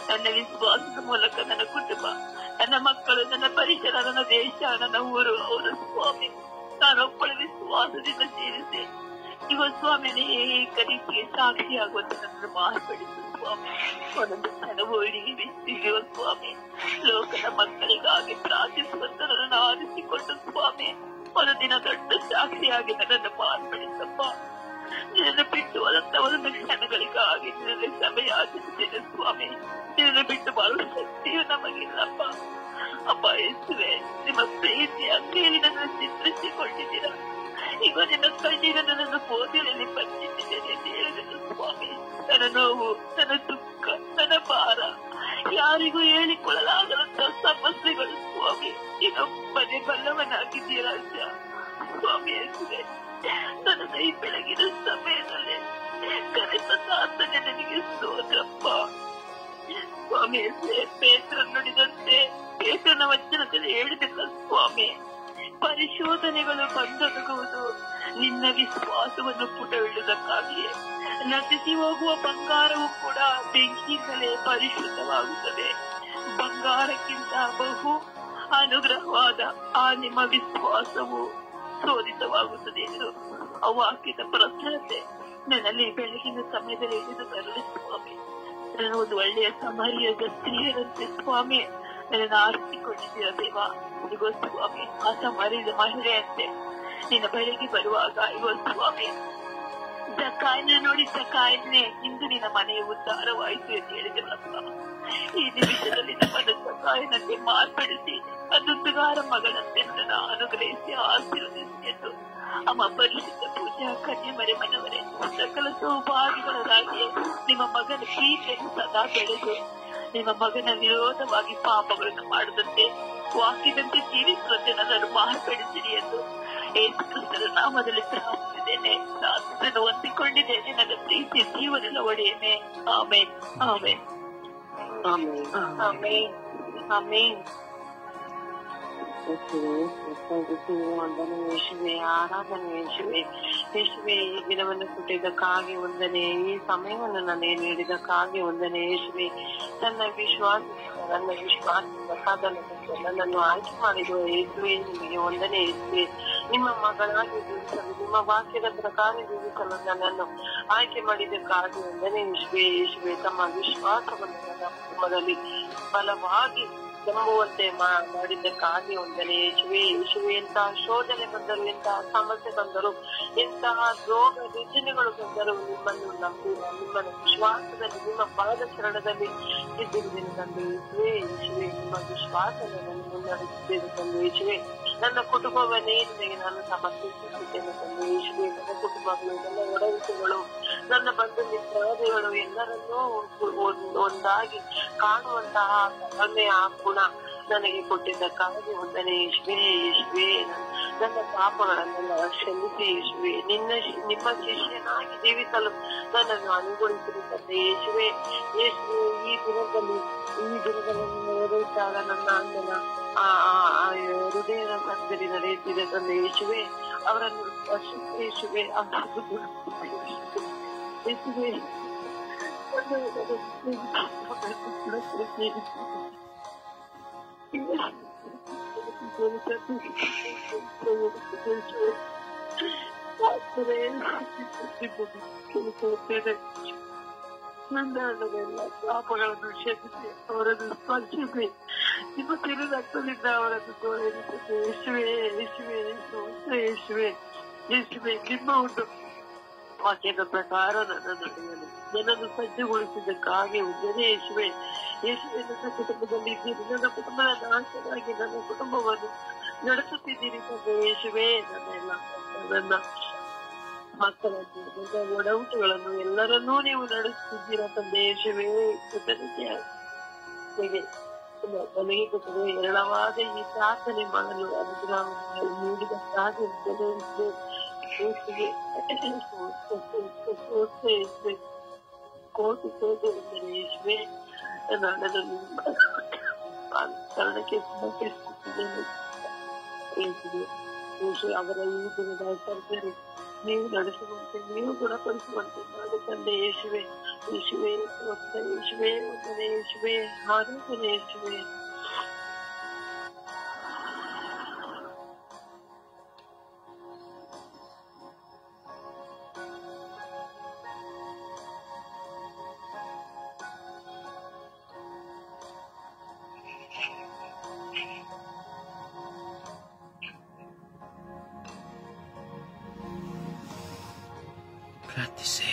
ನನ್ನ ವಿಶ್ವಾಸದ ಮೂಲಕ ನನ್ನ ಕುಟುಂಬ, ನನ್ನ ಮಕ್ಕಳು, ನನ್ನ ಪರಿಸರ, ನನ್ನ ದೇಶ, ನನ್ನ ಊರು ಹೌದು ಸ್ವಾಮಿ ನಾನೊಬ್ಬಳ ವಿಶ್ವಾಸದಿಂದ ಜೀವಿಸಿ ಈಗ ಸ್ವಾಮಿ ಅನೇಕ ರೀತಿಯ ಸಾಕ್ಷಿಯಾಗುವಂತೆ ನನ್ನನ್ನು ಮಾರ್ಪಡಿಸು ಸ್ವಾಮಿ. ಒಂದೊಂದು ಕ್ಷಣವೂ ಇಡೀ ಸ್ವಾಮಿ ಲೋಕದ ಮಕ್ಕಳಿಗಾಗಿ ಪ್ರಾರ್ಥಿಸುವಂತ ನನ್ನನ್ನು ಆರಿಸಿಕೊಂಡು ಸ್ವಾಮಿ ಒಂದು ದಿನ ದೊಡ್ಡ ಸಾಕ್ಷಿಯಾಗಿ ನನ್ನನ್ನು ಮಾರ್ಪಡಿಸಪ್ಪ. ನಿನ್ನನ್ನು ಬಿಟ್ಟು ಹೋದಂತ ಒಂದೊಂದು ಕ್ಷಣಗಳಿಗಾಗಿ ನಿನ್ನಲ್ಲಿ ಸಮಯ ಆಚರಿಸಿದ್ದೇನೆ ಸ್ವಾಮಿ. ನಿನ್ನನ್ನು ಬಿಟ್ಟು ಬರುವ ಶಕ್ತಿಯು ನಮಗಿಲ್ಲಪ್ಪ. ಯೇಸುವೆ, ನಿಮ್ಮ ಪ್ರೀತಿಯ ಕ್ರಿಯೆಯಲ್ಲಿ ನನ್ನನ್ನು ಚಿತ್ರಿಸಿಕೊಂಡಿದ್ದೀರಾ. ಈಗ ನಿನ್ನ ಕಣ್ಣೀರ ನನ್ನನ್ನು ಬೋಧನೆಯಲ್ಲಿ ಬಂದಿದ್ದೇನೆ ಎಂದು ಹೇಳಿದರು ಸ್ವಾಮಿ. ನನ್ನ ನೋವು, ನನ್ನ ದುಃಖ, ನನ್ನ ಭಾರ ಯಾರಿಗೂ ಹೇಳಿಕೊಳ್ಳಲಾಗದಂತ ಸಮಸ್ಯೆಗಳು ಸ್ವಾಮಿ ಇನ್ನೊಬ್ಬನೇ ಬಲ್ಲವನಾಗಿದ್ದೀರಾ ಸ್ವಾಮಿ. ಹೆಸರೇ, ನನ್ನ ಈ ಬೆಳಗಿನ ಸಮಯದಲ್ಲಿ ಕರೆತಂದ ಆತನೇ ನನಗೆ ಸ್ತೋತ್ರ ಸ್ವಾಮಿ. ಪೇತ್ರ ನುಡಿದಂತೆ, ಪೇತ್ರನ ವಚನದಲ್ಲಿ ಹೇಳಿದಲ್ಲ ಸ್ವಾಮಿ, ಪರಿಶೋಧನೆಗಳು ಬಂದೊದಗುವುದು ನಿನ್ನ ವಿಶ್ವಾಸವನ್ನು ಪುಟವಿಡುವುದಕ್ಕಾಗಿಯೇ. ನಶಿಸಿ ಹೋಗುವ ಬಂಗಾರವು ಕೂಡ ಬೆಂಕಿಯಿಂದಲೇ ಪರಿಶುದ್ಧವಾಗುತ್ತದೆ. ಬಂಗಾರಕ್ಕಿಂತ ಬಹು ಅನುಗ್ರಹವಾದ ಆ ನಿಮ್ಮ ವಿಶ್ವಾಸವು ಶೋಧಿತವಾಗುತ್ತದೆ ಎಂದು ಆ ವಾಕ್ಯದ ಪ್ರಸರತೆ ನನ್ನಲ್ಲಿ ಬೆಳಗಿನ ಸಮಯದಲ್ಲಿ ಹಿಡಿದು ಬರಲಿ ಸ್ವಾಮಿ. ನನ್ನ ಒಂದು ಒಳ್ಳೆಯ ಸಮರ್ಯದ ಸ್ತ್ರೀಯರಂತೆ ಸ್ವಾಮಿ ನನ್ನನ್ನು ಆರಿಸಿಕೊಂಡಿದ್ದೀರ ದೇವ. ಇಗೋ ಸ್ವಾಮಿ, ಆ ಸಮರ್ಯದ ಮಹಿಳೆಯಂತೆ ನಿನ್ನ ಬಳಿಗೆ ಬರುವಾಗ ಇಗೋ ಸ್ವಾಮಿ, ಜಕ್ಕಾಯನ ನೋಡಿ ಜಕ್ಕಾಯನ್ನೇ ಇಂದು ನಿನ್ನ ಮನೆಯ ಉದ್ಧಾರವಾಯಿತು ಎಂದು ಹೇಳಿದೆವಲ್ಲಪ್ಪ. ಈ ನಿಮಿಷದಲ್ಲಿ ನಮ್ಮನ್ನು ಜಕ್ಕಾಯನಂತೆ ಮಾರ್ಪಡಿಸಿ ದುಡ್ಡುಗಾರ ಮಗಳಂತೆ ನನ್ನ ಅನುಗ್ರಹಿಸಿ ಆಶೀರ್ವದಿಸಿ ಎಂದು ಅಮ್ಮ ಪರಿಶುದ್ಧ ಪೂಜಾ ಕನ್ಯಮರೆ ಮನವರೇ, ಸಕಲ ಸೌಭಾಗ್ಯಗಳಾಗಿಯೇ ನಿಮ್ಮ ಮಗನ ಪ್ರೀತಿಯನ್ನು ಸದಾ ಬೆಳೆದು ನಿಮ್ಮ ಮಗನ ವಿರೋಧವಾಗಿ ಪಾಪಗಳನ್ನು ಮಾಡದಂತೆ ವಾಕ್ಯದಂತೆ ಜೀವಿಸುವಂತೆ ನನ್ನನ್ನು ಮಾರ್ಪಡಿಸಿರಿ ಎಂದು ಯೇಸು ಕ್ರಿಸ್ತರ ನಾಮದಲ್ಲಿ ಪ್ರಾರ್ಥಿಸಿದ್ದೇನೆ, ಪ್ರಾರ್ಥನೆಯನ್ನು ಹೊಂದಿಕೊಂಡಿದ್ದೇನೆ. ನನ್ನ ಪ್ರೀತಿ ಜೀವನದ ಒಡೆಯನೆ. ಆಮೇನ್, ಆಮೇನ್, ಆಮೇನ್, ಆಮೇನ್, ಆಮೇನ್. ವಂದನೆ ಯೇಸುವೆ, ಆರಾಧನೆ ಯೇಸುವೆ. ಯೇಸುವೆ, ಈ ದಿನವನ್ನು ಕೊಟ್ಟಿದ್ದಕ್ಕಾಗಿ ವಂದನೆ, ಈ ಸಮಯವನ್ನು ನನಗೆ ನೀಡಿದ್ದಕ್ಕಾಗಿ ವಂದನೆ ಯೇಸುವೆ. ನನ್ನ ವಿಶ್ವಾಸ ನನ್ನನ್ನು ಆಯ್ಕೆ ಮಾಡಿರುವ ಯೇಸುವೆ, ನಿಮಗೆ ವಂದನೆ ಯೇಸುವೆ. ನಿಮ್ಮ ಮಗಳಾಗಿ ಜೀವಿಸಲು, ನಿಮ್ಮ ವಾಕ್ಯದ ಪ್ರಕಾರ ಜೀವಿಸಲು ನನ್ನನ್ನು ಆಯ್ಕೆ ಮಾಡಿದ್ದಕ್ಕಾಗಿ ವಂದನೆ ಯೇಸುವೆ. ಯೇಸುವೆ, ತಮ್ಮ ವಿಶ್ವಾಸವನ್ನು ನನ್ನ ಕುಟುಂಬದಲ್ಲಿ ಬಲವಾಗಿ ನಂಬುವಂತೆ ಮಾಡಿದ್ದಕ್ಕಾಗಿ ವಂದನೆ ಯೇಸುವೆ. ಯೇಸುವೆ, ಎಂತಹ ಶೋಧನೆ ಬಂದರು, ಎಂತಹ ಸಮಸ್ಯೆ ಬಂದರು, ಎಂತಹ ರೋಗ ರುಜಿನಗಳು ಬಂದರು, ನಿಮ್ಮನ್ನು ನಂಬಿ ನಿಮ್ಮನ್ನು ವಿಶ್ವಾಸದಲ್ಲಿ ನಿಮ್ಮ ಪಾದ ಚರಣದಲ್ಲಿ ಇದ್ದಿರುವುದನ್ನು ತಂದೆ ಯೇಸುವೆ. ಯೇಸುವೆ, ನಿಮ್ಮ ವಿಶ್ವಾಸ ನನ್ನನ್ನು ಮುನ್ನಡೆಸುತ್ತೇನೆ ತಂದೆ ಯೇಸುವೆ. ನನ್ನ ಕುಟುಂಬವನ್ನೇ ನಿಮಗೆ ನಾನು ಸಮರ್ಪಿಸುತ್ತಿದ್ದೇನೆ ತಂದೆ ಯೇಸುವೆ. ನನ್ನ ಕುಟುಂಬಗಳು, ನನ್ನ ಒಡಹುಟ್ಟಿಗಳು, ನನ್ನ ಬಂಧು ಮಿತ್ರಗಳು ಎಲ್ಲರನ್ನೂ ಒಂದಾಗಿ ಕಾಣುವಂತಹ ಕರುಣೆಯ ಗುಣ ನನಗೆ ಕೊಟ್ಟಿದ್ದಕ್ಕಾಗಿ ವಂದನೆ ಯೇಸುವೆ. ಯೇಸುವೆ, ನನ್ನ ಪಾಪಗಳನ್ನೆಲ್ಲ ಕ್ಷಮಿಸಿ ಯೇಸುವೆ. ನಿಮ್ಮ ಶಿಷ್ಯನಾಗಿ ಜೀವಿಸಲು ನನ್ನನ್ನು ಅನುಗೊಳಿಸಿರುತ್ತದೆ ಯೇಸುವೆ. ಯೇಸುವೆ, ಈ ದಿನಗಳನ್ನು ಓದಿದಾಗ ನನ್ನ ಅಣ್ಣನ ಹೃದಯದ ಸಂಗತಿ ನಡೆಯುತ್ತಿದೆ ತಂದೆ ಯೇಸುವೆ. ಅವರನ್ನು ಯೇಸುವೆ ಯೇಸುವೆ ನಂದೆಲ್ಲ ಪಾಪಗಳನ್ನು ಕ್ಷಮಿಸಿ ಅವರನ್ನು ಸ್ಪರ್ಶಿಸಿ ನಿಮ್ಮ ತಿರು ರಕ್ತದಿಂದ ಅವರನ್ನು ತೋರಿಸುತ್ತೆ ಯೇಸುವೆ. ಯೇಸುವೆ, ಯೇಸುವೆ, ಯೇಸುವೆ, ನಿಮ್ಮ ಒಂದು ವಾಕ್ಯದ ಪ್ರಕಾರ ನನ್ನನ್ನು ಸಜ್ಜುಗೊಳಿಸಿದ್ದಕ್ಕಾಗಿ ವಂದನೆ ಯೇಸುವೆ. ಯೇಸುವೆ, ನನ್ನ ಕುಟುಂಬದಲ್ಲಿ ಇದ್ದೀರಿ, ನನ್ನ ಕುಟುಂಬದ ನಾಶವಾಗಿ ನನ್ನ ಕುಟುಂಬವನ್ನು ನಡೆಸುತ್ತಿದ್ದೀರಿ ತಂದೆ ಯೇಸುವೆ. ನನ್ನ ಮಕ್ಕಳನ್ನು, ನನ್ನ ಒಡಹುಟ್ಟುಗಳನ್ನು ಎಲ್ಲರನ್ನೂ ನೀವು ನಡೆಸುತ್ತಿದ್ದೀರಾ ತಂದೆ ಯೇಸುವೆ. ನನಗೆ ಕೊಟ್ಟರು ಎರಡವಾದ ಈ ಪ್ರಾರ್ಥನೆ ಮಾಡಲು ಅನುಗ್ರಹವನ್ನು ನೀಡಿದಕ್ಕಾಗಿ ಕೋಟಿ ವಂದನೆ ಯೇಸುವೆ. ನನ್ನನ್ನು ಕಾರಣಕ್ಕೆ ಸಮರ್ಪಿಸುತ್ತಿದ್ದೇನೆ ಯೇಸುವೆ. ಅವರ ಈ ದಿನದ ಸರ್ಜರಿ ನೀವು ನಡೆಸುವಂತೆ, ನೀವು ಗುಣಪಡಿಸುವಂತೆ ಮಾಡಿ ತಂದೆ ಯೇಸುವೆ. ಯೇಸುವೆ, ಯೇಸುವೆ, ವಂದನೆ ಯೇಸುವೆ, ಆರಾಧನೆ ಯೇಸುವೆ. ಪ್ರಾರ್ಥಿಸಿ.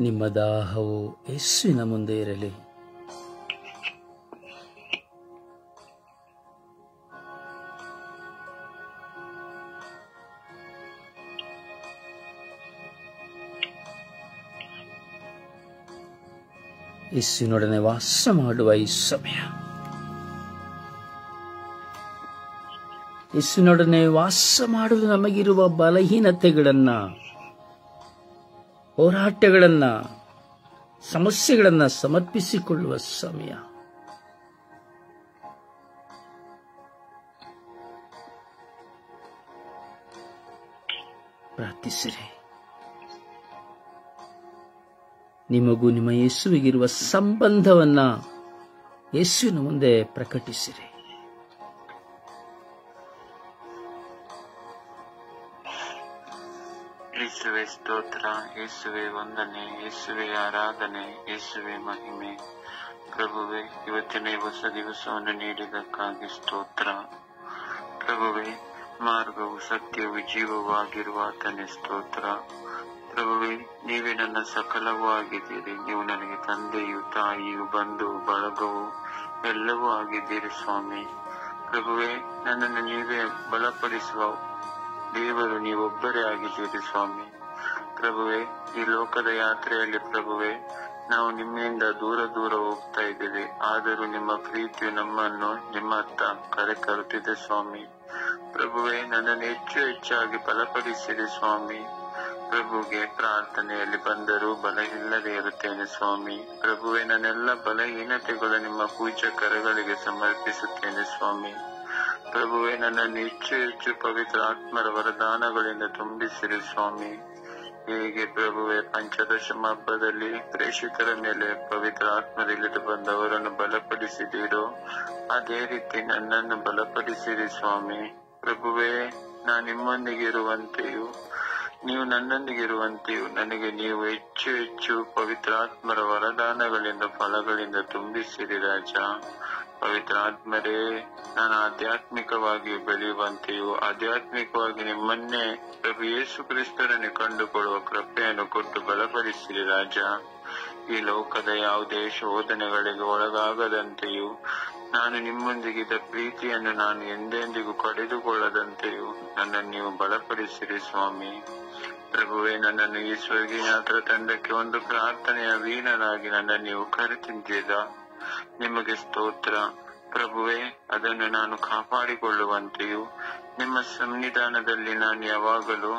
ನಿಮ್ಮ ದಾಹವು ಯೇಸುವಿನ ಮುಂದೆ ಇರಲಿ. ಯೇಸುವಿನೊಡನೆ ವಾಸ ಮಾಡುವ ಈ ಸಮಯ ಯೇಸುವಿನೊಡನೆ ವಾಸ ಮಾಡಲು ನಮಗಿರುವ ಬಲಹೀನತೆಗಳನ್ನ, ಹೋರಾಟಗಳನ್ನ, ಸಮಸ್ಯೆಗಳನ್ನ ಸಮರ್ಪಿಸಿಕೊಳ್ಳುವ ಸಮಯ. ಪ್ರಾರ್ಥಿಸಿರಿ. ನಿಮಗೂ ನಿಮ್ಮ ಯೇಸುವಿಗಿರುವ ಸಂಬಂಧವನ್ನ ಯೇಸುವಿನ ಮುಂದೆ ಪ್ರಕಟಿಸಿರಿ. ಯೇಸುವೆ ಸ್ತೋತ್ರ, ಯೇಸುವೆ ವಂದನೆ, ಯೇಸುವೆ ಆರಾಧನೆ, ಯೇಸುವೆ ಮಹಿಮೆ. ಪ್ರಭುವೆ, ಇವತ್ತಿನ ಹೊಸ ದಿವಸವನ್ನು ನೀಡಿದ್ದಕ್ಕಾಗಿ ಸ್ತೋತ್ರ. ಪ್ರಭುವೆ, ಮಾರ್ಗವು ಸತ್ಯವು ಜೀವವೂ ಆಗಿರುವ ಆತನೇ ಸ್ತೋತ್ರ. ಪ್ರಭುವೆ, ನೀವೇ ನನ್ನ ಸಕಲವೂ ಆಗಿದ್ದೀರಿ. ನೀವು ನನಗೆ ತಂದೆಯು, ತಾಯಿಯು, ಬಂಧು ಬಳಗವು ಎಲ್ಲವೂ ಆಗಿದ್ದೀರಿ ಸ್ವಾಮಿ. ಪ್ರಭುವೆ, ನನ್ನನ್ನು ನೀವೇ ಬಲಪಡಿಸುವ ದೇವರು ನೀವೊಬ್ಬರೇ ಆಗಿದ್ದೀರಿ ಸ್ವಾಮಿ. ಪ್ರಭುವೆ, ಈ ಲೋಕದ ಯಾತ್ರೆಯಲ್ಲಿ ಪ್ರಭುವೆ, ನಾವು ನಿಮ್ಮಿಂದ ದೂರ ದೂರ ಹೋಗ್ತಾ ಇದ್ದೇವೆ. ಆದರೂ ನಿಮ್ಮ ಪ್ರೀತಿಯು ನಮ್ಮನ್ನು ನಿಮ್ಮತ್ತ ಕರೆ ತರುತ್ತಿದೆ ಸ್ವಾಮಿ. ಪ್ರಭುವೆ, ನನ್ನನ್ನು ಹೆಚ್ಚು ಹೆಚ್ಚಾಗಿ ಬಲಪಡಿಸಿರಿ ಸ್ವಾಮಿ. ಪ್ರಭುಗೆ ಪ್ರಾರ್ಥನೆಯಲ್ಲಿ ಬಂದರೂ ಬಲ ಇಲ್ಲದೆ ಇರುತ್ತೇನೆ ಸ್ವಾಮಿ. ಪ್ರಭುವೆ, ನನ್ನೆಲ್ಲ ಬಲಹೀನತೆಗಳು ನಿಮ್ಮ ಪೂಜ್ಯ ಕರಗಳಿಗೆ ಸಮರ್ಪಿಸುತ್ತೇನೆ ಸ್ವಾಮಿ. ಪ್ರಭುವೆ, ನನ್ನನ್ನು ಹೆಚ್ಚು ಹೆಚ್ಚು ಪವಿತ್ರ ಆತ್ಮರ ವರದಾನಗಳಿಂದ ತುಂಬಿಸಿರಿ ಸ್ವಾಮಿ. ಹೇಗೆ ಪ್ರಭುವೆ ಪಂಚದಶಮ ಹಬ್ಬದಲ್ಲಿ ಪ್ರೇಷಿತರ ಮೇಲೆ ಪವಿತ್ರ ಆತ್ಮದಲ್ಲಿದ್ದು ಬಂದವರನ್ನು ಬಲಪಡಿಸಿದಿರೋ ಅದೇ ರೀತಿ ನನ್ನನ್ನು ಬಲಪಡಿಸಿರಿ ಸ್ವಾಮಿ. ಪ್ರಭುವೆ, ನಾನು ನಿಮ್ಮೊಂದಿಗೆ ಇರುವಂತೆಯೂ ನೀವು ನನ್ನೊಂದಿಗಿರುವಂತೆಯೂ ನನಗೆ ನೀವು ಹೆಚ್ಚು ಹೆಚ್ಚು ಪವಿತ್ರಾತ್ಮರ ವರದಾನಗಳಿಂದ ಫಲಗಳಿಂದ ತುಂಬಿಸಿರಿ ರಾಜ. ಪವಿತ್ರ ಆತ್ಮರೇ, ನಾನು ಆಧ್ಯಾತ್ಮಿಕವಾಗಿ ಬೆಳೆಯುವಂತೆಯೂ ಆಧ್ಯಾತ್ಮಿಕವಾಗಿ ನಿಮ್ಮನ್ನೇ ಪ್ರಭು ಯೇಸು ಕ್ರಿಸ್ತರನ್ನು ಕಂಡುಕೊಳ್ಳುವ ಕೃಪೆಯನ್ನು ಕೊಟ್ಟು ಬಲಪಡಿಸಿರಿ ರಾಜ. ಈ ಲೋಕದ ಯಾವುದೇ ಶೋಧನೆಗಳಿಗೆ ಒಳಗಾಗದಂತೆಯೂ ನಾನು ನಿಮ್ಮೊಂದಿಗಿದ್ದ ಪ್ರೀತಿಯನ್ನು ನಾನು ಎಂದೆಂದಿಗೂ ಕಡಿದುಕೊಳ್ಳದಂತೆಯೂ ನನ್ನನ್ನು ನೀವು ಬಲಪಡಿಸಿರಿ ಸ್ವಾಮಿ. ಪ್ರಭುವೆ, ನನ್ನನ್ನು ಈ ಸ್ವರ್ಗೀಯಾತ್ರ ತಂಡಕ್ಕೆ ಒಂದು ಪ್ರಾರ್ಥನೆಯ ವೀಣನಾಗಿ ನನ್ನನ್ನು ನೀವು ಕರೆತಿದ್ದೀರ. ನಿಮಗೆ ಸ್ತೋತ್ರ. ಪ್ರಭುವೆ, ಅದನ್ನು ನಾನು ಕಾಪಾಡಿಕೊಳ್ಳುವಂತೆಯೂ ನಿಮ್ಮ ಸನ್ನಿಧಾನದಲ್ಲಿ ನಾನು ಯಾವಾಗಲೂ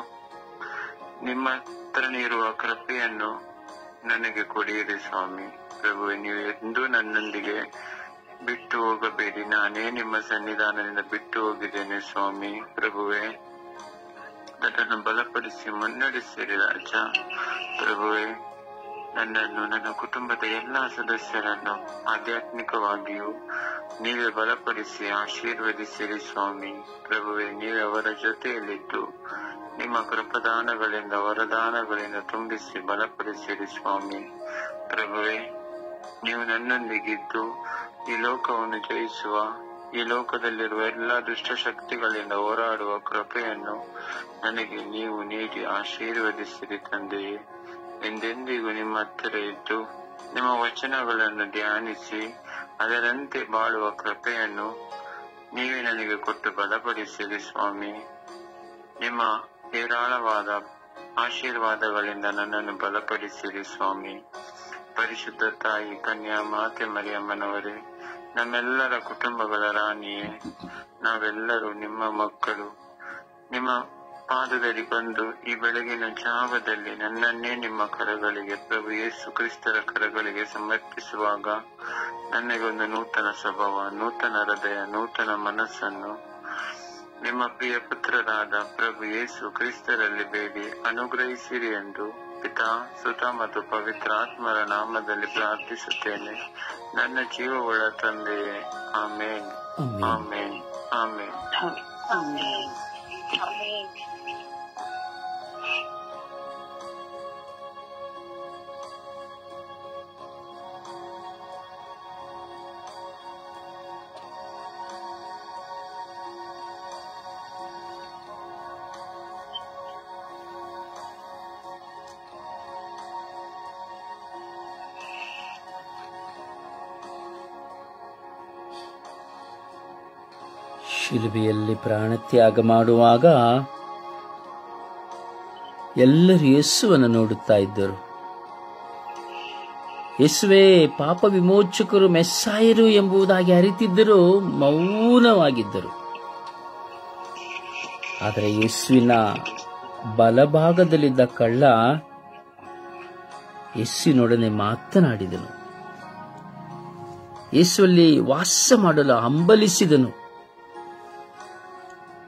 ನಿಮ್ಮ ಹತ್ರನೇ ಇರುವ ಕೃಪೆಯನ್ನು ನನಗೆ ಕೊಡಿಯಿರಿ ಸ್ವಾಮಿ. ಪ್ರಭುವೆ, ನೀವು ಎಂದೂ ನನ್ನೊಂದಿಗೆ ಬಿಟ್ಟು ಹೋಗಬೇಡಿ. ನಾನೇ ನಿಮ್ಮ ಸನ್ನಿಧಾನದಿಂದ ಬಿಟ್ಟು ಹೋಗಿದ್ದೇನೆ ಸ್ವಾಮಿ. ಪ್ರಭುವೆ, ಅದನ್ನು ಬಲಪಡಿಸಿ ಮುನ್ನಡೆಸಿರಿ ರಾಜ. ಪ್ರಭುವೆ, ನನ್ನನ್ನು ನನ್ನ ಕುಟುಂಬದ ಎಲ್ಲಾ ಸದಸ್ಯರನ್ನು ಆಧ್ಯಾತ್ಮಿಕವಾಗಿಯೂ ನೀವೇ ಬಲಪಡಿಸಿ ಆಶೀರ್ವದಿಸಿರಿ ಸ್ವಾಮಿ. ಪ್ರಭುವೆ, ನೀವೇ ಅವರ ಜೊತೆಯಲ್ಲಿದ್ದು ನಿಮ್ಮ ಕೃಪದಾನಗಳಿಂದ ವರದಾನಗಳಿಂದ ತುಂಬಿಸಿ ಬಲಪಡಿಸಿರಿ ಸ್ವಾಮಿ. ಪ್ರಭುವೆ, ನೀವು ನನ್ನೊಂದಿಗಿದ್ದು ಈ ಲೋಕವನ್ನು ಜಯಿಸುವ, ಈ ಲೋಕದಲ್ಲಿರುವ ಎಲ್ಲಾ ದುಷ್ಟಶಕ್ತಿಗಳಿಂದ ಹೋರಾಡುವ ಕೃಪೆಯನ್ನು ನನಗೆ ನೀವು ನೀಡಿ ಆಶೀರ್ವದಿಸಿರಿ ತಂದೆಯೇ. ಎಂದೆಂದಿಗೂ ನಿಮ್ಮ ಹತ್ತಿರ ಇದ್ದು ನಿಮ್ಮ ವಚನಗಳನ್ನು ಧ್ಯಾನಿಸಿ ಅದರಂತೆ ಬಾಳುವ ಕೃಪೆಯನ್ನು ನೀವೇ ನನಗೆ ಕೊಟ್ಟು ಬಲಪಡಿಸಿರಿ ಸ್ವಾಮಿ. ನಿಮ್ಮ ಹೇರಾಳವಾದ ಆಶೀರ್ವಾದಗಳಿಂದ ನನ್ನನ್ನು ಬಲಪಡಿಸಿರಿ ಸ್ವಾಮಿ. ಪರಿಶುದ್ಧ ತಾಯಿ ಕನ್ಯಾ ಮಾತೆ ಮರಿಯಮ್ಮನವರೇ, ನಮ್ಮೆಲ್ಲರ ಕುಟುಂಬಗಳ ರಾಣಿಯೇ, ನಾವೆಲ್ಲರೂ ನಿಮ್ಮ ಮಕ್ಕಳು. ನಿಮ್ಮ ಪಾದದಲ್ಲಿ ಬಂದು ಈ ಬೆಳಗಿನ ಜಾವದಲ್ಲಿ ನನ್ನನ್ನೇ ನಿಮ್ಮ ಕರಗಳಿಗೆ, ಪ್ರಭು ಯೇಸು ಕ್ರಿಸ್ತರ ಕರಗಳಿಗೆ ಸಮರ್ಪಿಸುವಾಗ ನನಗೊಂದು ನೂತನ ಸ್ವಭಾವ, ನೂತನ ಹೃದಯ, ನೂತನ ಮನಸ್ಸನ್ನು ನಿಮ್ಮ ಪ್ರಿಯ ಪುತ್ರರಾದ ಪ್ರಭು ಯೇಸು ಕ್ರಿಸ್ತರಲ್ಲಿ ಬೇಡಿ ಅನುಗ್ರಹಿಸಿರಿ ಎಂದು ಪಿತಾ, ಸುತ ಮತ್ತು ಪವಿತ್ರ ಆತ್ಮರ ನಾಮದಲ್ಲಿ ಪ್ರಾರ್ಥಿಸುತ್ತೇನೆ, ನನ್ನ ಜೀವವುಳ್ಳ ತಂದೆಯೇ. ಆಮೇನ್, ಆಮೇನ್, ಆಮೇನ್. ಶಿಲುಬೆಯಲ್ಲಿ ಪ್ರಾಣತ್ಯಾಗ ಮಾಡುವಾಗ ಎಲ್ಲರೂ ಯೇಸುವನ್ನು ನೋಡುತ್ತಾ ಇದ್ದರು. ಯೇಸುವೇ ಪಾಪ ವಿಮೋಚಕರು, ಮೆಸ್ಸಾಯರು ಎಂಬುದಾಗಿ ಅರಿತಿದ್ದರೂ ಮೌನವಾಗಿದ್ದರು. ಆದರೆ ಯೇಸುವಿನ ಬಲಭಾಗದಲ್ಲಿದ್ದ ಕಳ್ಳ ಯೇಸುವಿನೊಡನೆ ಮಾತನಾಡಿದನು. ಯೇಸುವಲ್ಲಿ ವಾಸ ಮಾಡಲು ಹಂಬಲಿಸಿದನು.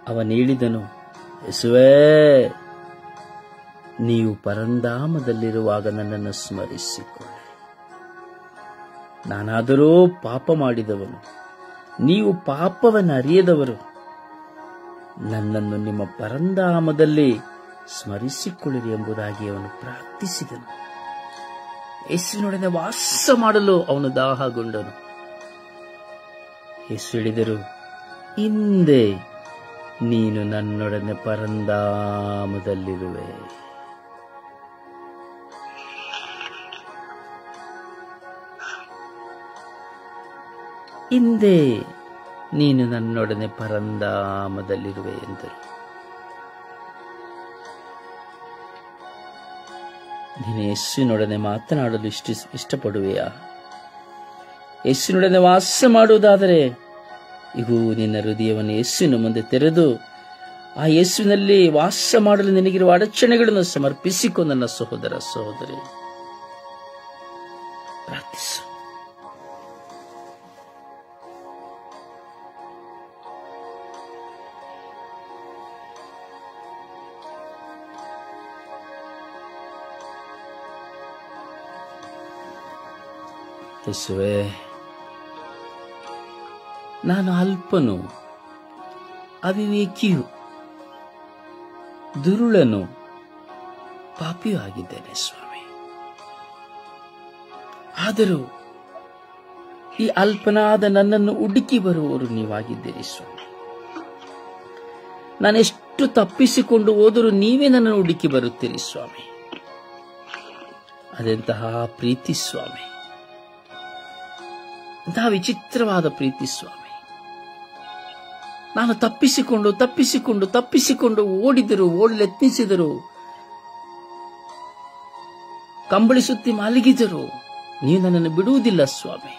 ಅವನು ಹೇಳಿದನು, ಯೇಸುವೇ, ನೀವು ಪರಂಧಾಮದಲ್ಲಿರುವಾಗ ನನ್ನನ್ನು ಸ್ಮರಿಸಿಕೊಳ್ಳಿ. ನಾನಾದರೂ ಪಾಪ ಮಾಡಿದವನು, ನೀವು ಪಾಪವನ್ನು ಅರಿಯದವರು. ನನ್ನನ್ನು ನಿಮ್ಮ ಪರಂಧಾಮದಲ್ಲಿ ಸ್ಮರಿಸಿಕೊಳ್ಳಿರಿ ಎಂಬುದಾಗಿ ಅವನು ಪ್ರಾರ್ಥಿಸಿದನು. ಯೇಸುವಿನೊಡನೆ ವಾಸ ಮಾಡಲು ಅವನು ದಾಹಗೊಂಡನು. ಯೇಸು ಹೇಳಿದರು, ಹಿಂದೆ ನೀನು ನನ್ನೊಡನೆ ಪರಂಧಾಮದಲ್ಲಿರುವೆ. ಹಿಂದೆ ನೀನು ನನ್ನೊಡನೆ ಪರಂಧಾಮದಲ್ಲಿರುವೆ ಎಂದರು. ನೀನು ಯೇಸುವಿನೊಡನೆ ಮಾತನಾಡಲು ಇಷ್ಟಪಡುವೆಯಾ? ಯೇಸುವಿನೊಡನೆ ವಾಸ ಮಾಡುವುದಾದರೆ ಇಗೂ ನಿನ್ನ ಹೃದಯವನ್ನು ಯೇಸುವಿನ ಮುಂದೆ ತೆರೆದು ಆ ಯೇಸುವಿನಲ್ಲಿ ವಾಸ ಮಾಡಲು ನಿನಗಿರುವ ಅಡಚಣೆಗಳನ್ನು ಸಮರ್ಪಿಸಿಕೊ. ನನ್ನ ಸಹೋದರ ಸಹೋದರಿ, ಪ್ರಾರ್ಥಿಸು. ಯೇಸುವೇ, ನಾನು ಅಲ್ಪನು, ಅವಿವೇಕಿಯು, ದುರುಳನು, ಪಾಪಿಯೂ ಆಗಿದ್ದೇನೆ ಸ್ವಾಮಿ. ಆದರೂ ಈ ಅಲ್ಪನಾದ ನನ್ನನ್ನು ಹುಡುಕಿ ಬರುವವರು ನೀವಾಗಿದ್ದೀರಿ ಸ್ವಾಮಿ. ನಾನೆಷ್ಟು ತಪ್ಪಿಸಿಕೊಂಡು ಹೋದರೂ ನೀವೇ ನನ್ನನ್ನು ಹುಡುಕಿ ಬರುತ್ತೀರಿ ಸ್ವಾಮಿ. ಅದೆಂತಹ ಪ್ರೀತಿ ಸ್ವಾಮಿ, ಇಂತಹ ವಿಚಿತ್ರವಾದ ಪ್ರೀತಿ ಸ್ವಾಮಿ. ನಾನು ತಪ್ಪಿಸಿಕೊಂಡು ಓಡಿದರು, ಓಡಲೆತ್ನಿಸಿದರು, ಕಂಬಳಿಸುತ್ತಿ ಮಲಗಿದರು. ನೀವು ನನ್ನನ್ನು ಬಿಡುವುದಿಲ್ಲ ಸ್ವಾಮಿ.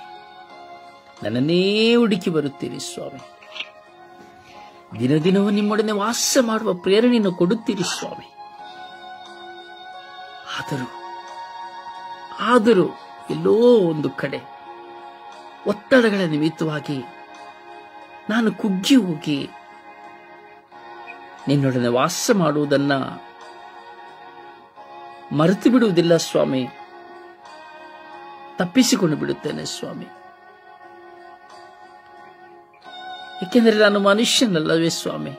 ನನ್ನನ್ನೇ ಹುಡುಕಿ ಬರುತ್ತೀರಿ ಸ್ವಾಮಿ. ದಿನ ದಿನವೂ ನಿಮ್ಮೊಡನೆ ವಾಸ ಮಾಡುವ ಪ್ರೇರಣೆಯನ್ನು ಕೊಡುತ್ತೀರಿ ಸ್ವಾಮಿ. ಆದರೂ ಎಲ್ಲೋ ಒಂದು ಕಡೆ ಒತ್ತಡಗಳ ನಿಮಿತ್ತವಾಗಿ ನಾನು ಕುಗ್ಗಿ ಹೋಗಿ ನಿನ್ನೊಡನೆ ವಾಸ ಮಾಡುವುದನ್ನ ಮರೆತು ಬಿಡುವುದಿಲ್ಲ ಸ್ವಾಮಿ. ತಪ್ಪಿಸಿಕೊಂಡು ಬಿಡುತ್ತೇನೆ ಸ್ವಾಮಿ. ಏಕೆಂದರೆ ನಾನು ಮನುಷ್ಯನಲ್ಲವೇ ಸ್ವಾಮಿ.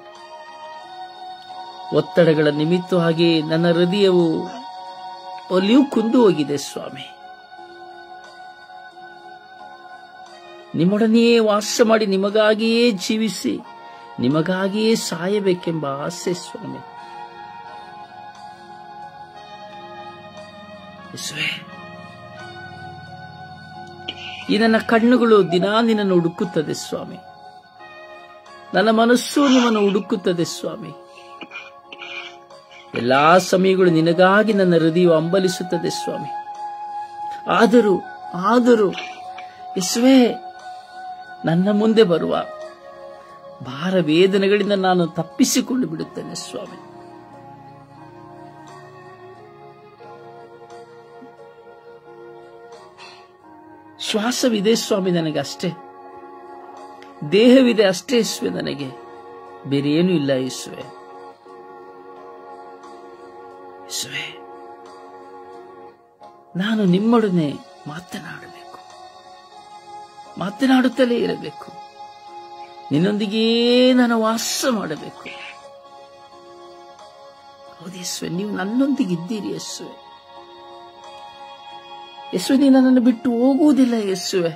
ಒತ್ತಡಗಳ ನಿಮಿತ್ತವಾಗಿ ನನ್ನ ಹೃದಯವು ಒಲಿಯು ಕುಂದು ಹೋಗಿದೆ ಸ್ವಾಮಿ. ನಿಮ್ಮೊಡನೆಯೇ ವಾಸ ಮಾಡಿ ನಿಮಗಾಗಿಯೇ ಜೀವಿಸಿ ನಿಮಗಾಗಿಯೇ ಸಾಯಬೇಕೆಂಬ ಆಸೆ ಸ್ವಾಮಿ. ಈ ನನ್ನ ಕಣ್ಣುಗಳು ದಿನಾ ನಿನ್ನನ್ನು ಹುಡುಕುತ್ತದೆ ಸ್ವಾಮಿ. ನನ್ನ ಮನಸ್ಸು ನಿಮ್ಮನ್ನು ಹುಡುಕುತ್ತದೆ ಸ್ವಾಮಿ. ಎಲ್ಲಾ ಸಮಯಗಳು ನಿನಗಾಗಿ ನನ್ನ ಹೃದಯ ಹಂಬಲಿಸುತ್ತದೆ ಸ್ವಾಮಿ. ಆದರೂ ಯೇಸುವೇ, ನನ್ನ ಮುಂದೆ ಬರುವ ಭಾರ ವೇದನೆಗಳಿಂದ ನಾನು ತಪ್ಪಿಸಿಕೊಂಡು ಬಿಡುತ್ತೇನೆ ಸ್ವಾಮಿ. ಶ್ವಾಸವಿದೆ ಸ್ವಾಮಿ ನನಗೆ ಅಷ್ಟೇ, ದೇಹವಿದೆ ಅಷ್ಟೇ ಯೇಸುವೆ, ನನಗೆ ಬೇರೆ ಏನೂ ಇಲ್ಲ ಯೇಸುವೆ. ಯೇಸುವೆ, ನಾನು ನಿಮ್ಮೊಡನೆ ಮಾತನಾಡುತ್ತಲೇ ಇರಬೇಕು. ನಿನ್ನೊಂದಿಗೇ ನಾನು ವಾಸ ಮಾಡಬೇಕು. ಹೌದು ಯೇಸುವೆ, ನೀವು ನನ್ನೊಂದಿಗಿದ್ದೀರಿ ಯೇಸುವೆ. ಯೇಸುವೆ, ನೀವು ನನ್ನನ್ನು ಬಿಟ್ಟು ಹೋಗುವುದಿಲ್ಲ ಯೇಸುವೆ.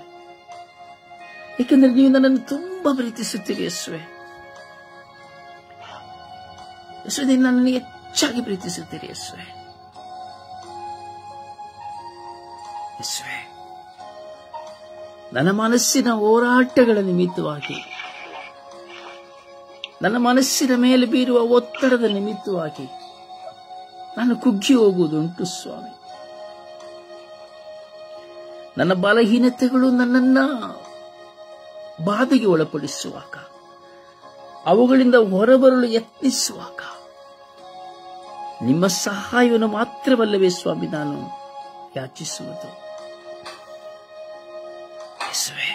ಏಕೆಂದರೆ ನೀವು ನನ್ನನ್ನು ತುಂಬಾ ಪ್ರೀತಿಸುತ್ತೀರಿ ಯೇಸುವೆ. ಯೇಸುವೆ, ನೀವು ನನ್ನನ್ನು ಹೆಚ್ಚಾಗಿ ಪ್ರೀತಿಸುತ್ತೀರಿ ಯೇಸುವೆ. ಯೇಸುವೆ, ನನ್ನ ಮನಸ್ಸಿನ ಹೋರಾಟಗಳ ನಿಮಿತ್ತವಾಗಿ, ನನ್ನ ಮನಸ್ಸಿನ ಮೇಲೆ ಬೀರುವ ಒತ್ತಡದ ನಿಮಿತ್ತವಾಗಿ ನಾನು ಕುಗ್ಗಿ ಹೋಗುವುದುಂಟು ಸ್ವಾಮಿ. ನನ್ನ ಬಲಹೀನತೆಗಳು ನನ್ನನ್ನ ಬಾಧೆಗೆ ಒಳಪಡಿಸುವಾಗ ಅವುಗಳಿಂದ ಹೊರಬರಲು ಯತ್ನಿಸುವಾಗ ನಿಮ್ಮ ಸಹಾಯವನ್ನು ಮಾತ್ರವಲ್ಲವೇ ಸ್ವಾಮಿ ನಾನು ಯಾಚಿಸುವುದು. ಯೇಸುವೇ,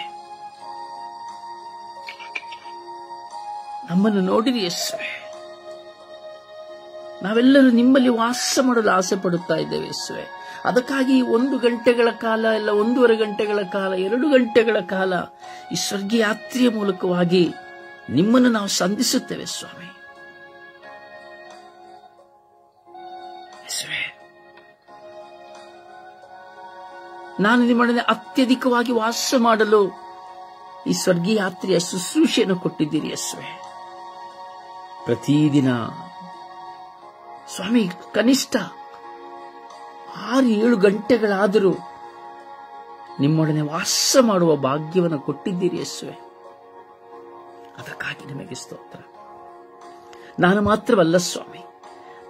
ನಮ್ಮನ್ನು ನೋಡಿರಿ ಯೇಸುವೇ. ನಾವೆಲ್ಲರೂ ನಿಮ್ಮಲ್ಲಿ ವಾಸ ಮಾಡಲು ಆಸೆ ಪಡುತ್ತಾ ಇದ್ದೇವೆ ಯೇಸುವೇ. ಅದಕ್ಕಾಗಿ 1 ಗಂಟೆಗಳ ಕಾಲ, ಇಲ್ಲ 1.5 ಗಂಟೆಗಳ ಕಾಲ, 2 ಗಂಟೆಗಳ ಕಾಲ ಈ ಸ್ವರ್ಗೀಯ ಯಾತ್ರೆಯ ಮೂಲಕವಾಗಿ ನಿಮ್ಮನ್ನು ನಾವು ಸಂಧಿಸುತ್ತೇವೆ ಸ್ವಾಮಿ. ಯೇಸುವೇ, ನಾನು ನಿಮ್ಮೊಡನೆ ಅತ್ಯಧಿಕವಾಗಿ ವಾಸ ಮಾಡಲು ಈ ಸ್ವರ್ಗೀಯ ಯಾತ್ರೆಯ ಶುಶ್ರೂಷೆಯನ್ನು ಕೊಟ್ಟಿದ್ದೀರಿ ಯೇಸುವೇ. ಪ್ರತಿದಿನ ಸ್ವಾಮಿ ಕನಿಷ್ಠ 6-7 ಗಂಟೆಗಳಾದರೂ ನಿಮ್ಮೊಡನೆ ವಾಸ ಮಾಡುವ ಭಾಗ್ಯವನ್ನು ಕೊಟ್ಟಿದ್ದೀರಿ ಯೇಸುವೆ. ಅದಕ್ಕಾಗಿ ನಿಮಗೆ ಸ್ತೋತ್ರ. ನಾನು ಮಾತ್ರವಲ್ಲ ಸ್ವಾಮಿ,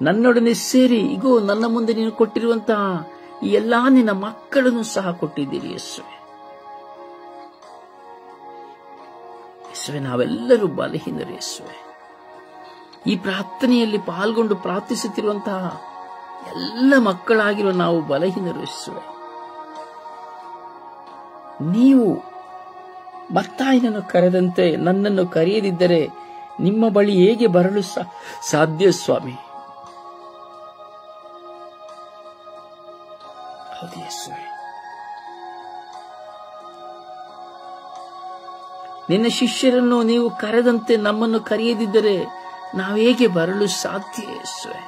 ನನ್ನೊಡನೆ ಸೇರಿ ಇಗೋ ನನ್ನ ಮುಂದೆ ನೀನು ಕೊಟ್ಟಿರುವಂತಹ ಈ ಎಲ್ಲಾ ನಿನ್ನ ಮಕ್ಕಳನ್ನು ಸಹ ಕೊಟ್ಟಿದ್ದೀರಿ ಯೇಸುವೆ. ಯೇಸುವೆ, ನಾವೆಲ್ಲರೂ ಬಲಹೀನರು ಯೇಸುವೆ. ಈ ಪ್ರಾರ್ಥನೆಯಲ್ಲಿ ಪಾಲ್ಗೊಂಡು ಪ್ರಾರ್ಥಿಸುತ್ತಿರುವಂತಹ ಎಲ್ಲ ಮಕ್ಕಳಾಗಿರುವ ನಾವು ಬಲಹೀನರು ಯೇಸುವೆ. ನೀವು ಮತ್ತಾಯನನ್ನು ಕರೆದಂತೆ ನನ್ನನ್ನು ಕರೆಯದಿದ್ದರೆ ನಿಮ್ಮ ಬಳಿ ಹೇಗೆ ಬರಲು ಸಾಧ್ಯ ಸ್ವಾಮಿ? ಹೌದು ಯೇಸುವೆ, ನಿನ್ನ ಶಿಷ್ಯರನ್ನು ನೀವು ಕರೆದಂತೆ ನಮ್ಮನ್ನು ಕರೆಯದಿದ್ದರೆ ನಾವು ಹೇಗೆ ಬರಲು ಸಾಧ್ಯ ಯೇಸುವೆ?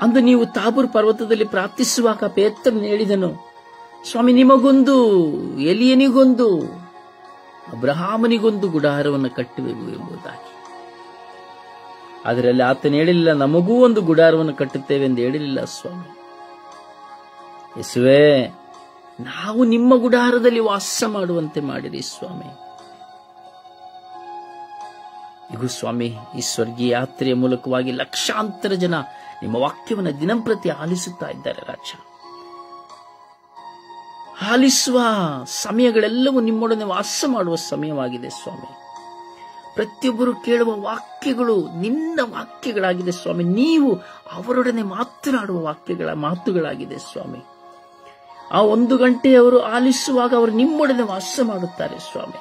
ಅಂದು ನೀವು ತಾಬೂರ್ ಪರ್ವತದಲ್ಲಿ ಪ್ರಾರ್ಥಿಸುವಾಗ ಪೇತ್ರನು ಹೇಳಿದನು, ಸ್ವಾಮಿ, ನಿಮಗೊಂದು, ಎಲಿಯನಿಗೊಂದು, ಅಬ್ರಹಾಮನಿಗೊಂದು ಗುಡಾರವನ್ನು ಕಟ್ಟುವೆವು ಎಂಬುದಾಗಿ. ಅದರಲ್ಲಿ ಆತನು ಹೇಳಿಲ್ಲ, ನಮಗೂ ಒಂದು ಗುಡಾರವನ್ನು ಕಟ್ಟುತ್ತೇವೆ ಎಂದು ಹೇಳಿಲ್ಲ ಸ್ವಾಮಿ. ಯೇಸುವೇ, ನಾವು ನಿಮ್ಮ ಗುಡಾರದಲ್ಲಿ ವಾಸ ಮಾಡುವಂತೆ ಮಾಡಿರಿ ಸ್ವಾಮಿ. ಈಗ ಸ್ವಾಮಿ, ಈ ಸ್ವರ್ಗೀಯ ಯಾತ್ರೆಯ ಮೂಲಕವಾಗಿ ಲಕ್ಷಾಂತರ ಜನ ನಿಮ್ಮ ವಾಕ್ಯವನ್ನು ದಿನಂಪ್ರತಿ ಆಲಿಸುತ್ತಾ ಇದ್ದಾರೆ ರಾಜ. ಆಲಿಸುವ ಸಮಯಗಳೆಲ್ಲವೂ ನಿಮ್ಮೊಡನೆ ವಾಸ ಮಾಡುವ ಸಮಯವಾಗಿದೆ ಸ್ವಾಮಿ. ಪ್ರತಿಯೊಬ್ಬರು ಕೇಳುವ ವಾಕ್ಯಗಳು ನಿನ್ನ ವಾಕ್ಯಗಳಾಗಿದೆ ಸ್ವಾಮಿ. ನೀವು ಅವರೊಡನೆ ಮಾತನಾಡುವ ಮಾತುಗಳಾಗಿದೆ ಸ್ವಾಮಿ. ಆ 1 ಗಂಟೆ ಅವರು ಆಲಿಸುವಾಗ ಅವರು ನಿಮ್ಮೊಡನೆ ವಾಸ ಮಾಡುತ್ತಾರೆ ಸ್ವಾಮಿ.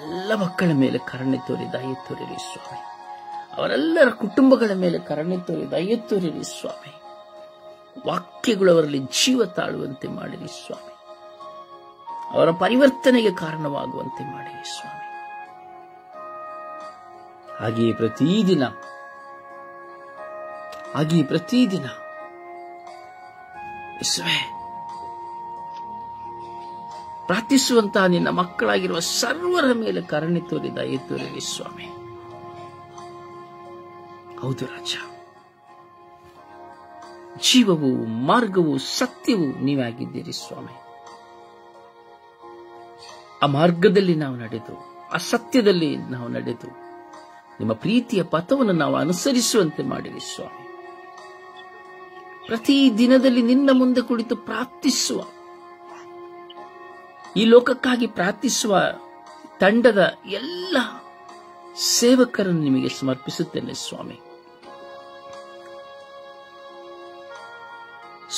ಎಲ್ಲ ಮಕ್ಕಳ ಮೇಲೆ ಕರುಣೆ ತೋರಿ ದಯೆ ತೋರಿರಿ ಸ್ವಾಮಿ. ಅವರೆಲ್ಲರ ಕುಟುಂಬಗಳ ಮೇಲೆ ಕರುಣೆ ತೋರಿ ದಯೆ ತೋರಿರಿ ಸ್ವಾಮಿ. ವಾಕ್ಯಗಳು ಅವರಲ್ಲಿ ಜೀವ ತಾಳುವಂತೆ ಮಾಡಿರಿ ಸ್ವಾಮಿ. ಅವರ ಪರಿವರ್ತನೆಗೆ ಕಾರಣವಾಗುವಂತೆ ಮಾಡಿರಿ ಸ್ವಾಮಿ. ಹಾಗೆಯೇ ಪ್ರತಿದಿನ ಯೇಸುವೇ, ಪ್ರಾರ್ಥಿಸುವಂತಹ ನಿನ್ನ ಮಕ್ಕಳಾಗಿರುವ ಸರ್ವರ ಮೇಲೆ ಕರುಣೆ ತೋರಿ ದಯೆ ತೋರಿರಿ ಸ್ವಾಮಿ. ಹೌದು ರಾಜ, ಜೀವವು, ಮಾರ್ಗವು, ಸತ್ಯವು ನೀವೇ ಆಗಿದ್ದೀರಿ ಸ್ವಾಮಿ. ಆ ಮಾರ್ಗದಲ್ಲಿ ನಾವು ನಡೆದು, ಆ ಸತ್ಯದಲ್ಲಿ ನಾವು ನಡೆದು ನಿಮ್ಮ ಪ್ರೀತಿಯ ಪಥವನ್ನು ನಾವು ಅನುಸರಿಸುವಂತೆ ಮಾಡಿರಿ ಸ್ವಾಮಿ. ಪ್ರತಿ ದಿನದಲ್ಲಿ ನಿನ್ನ ಮುಂದೆ ಕುಳಿತು ಪ್ರಾರ್ಥಿಸುವ, ಈ ಲೋಕಕ್ಕಾಗಿ ಪ್ರಾರ್ಥಿಸುವ ತಂಡದ ಎಲ್ಲ ಸೇವಕರನ್ನು ನಿಮಗೆ ಸಮರ್ಪಿಸುತ್ತೇನೆ ಸ್ವಾಮಿ.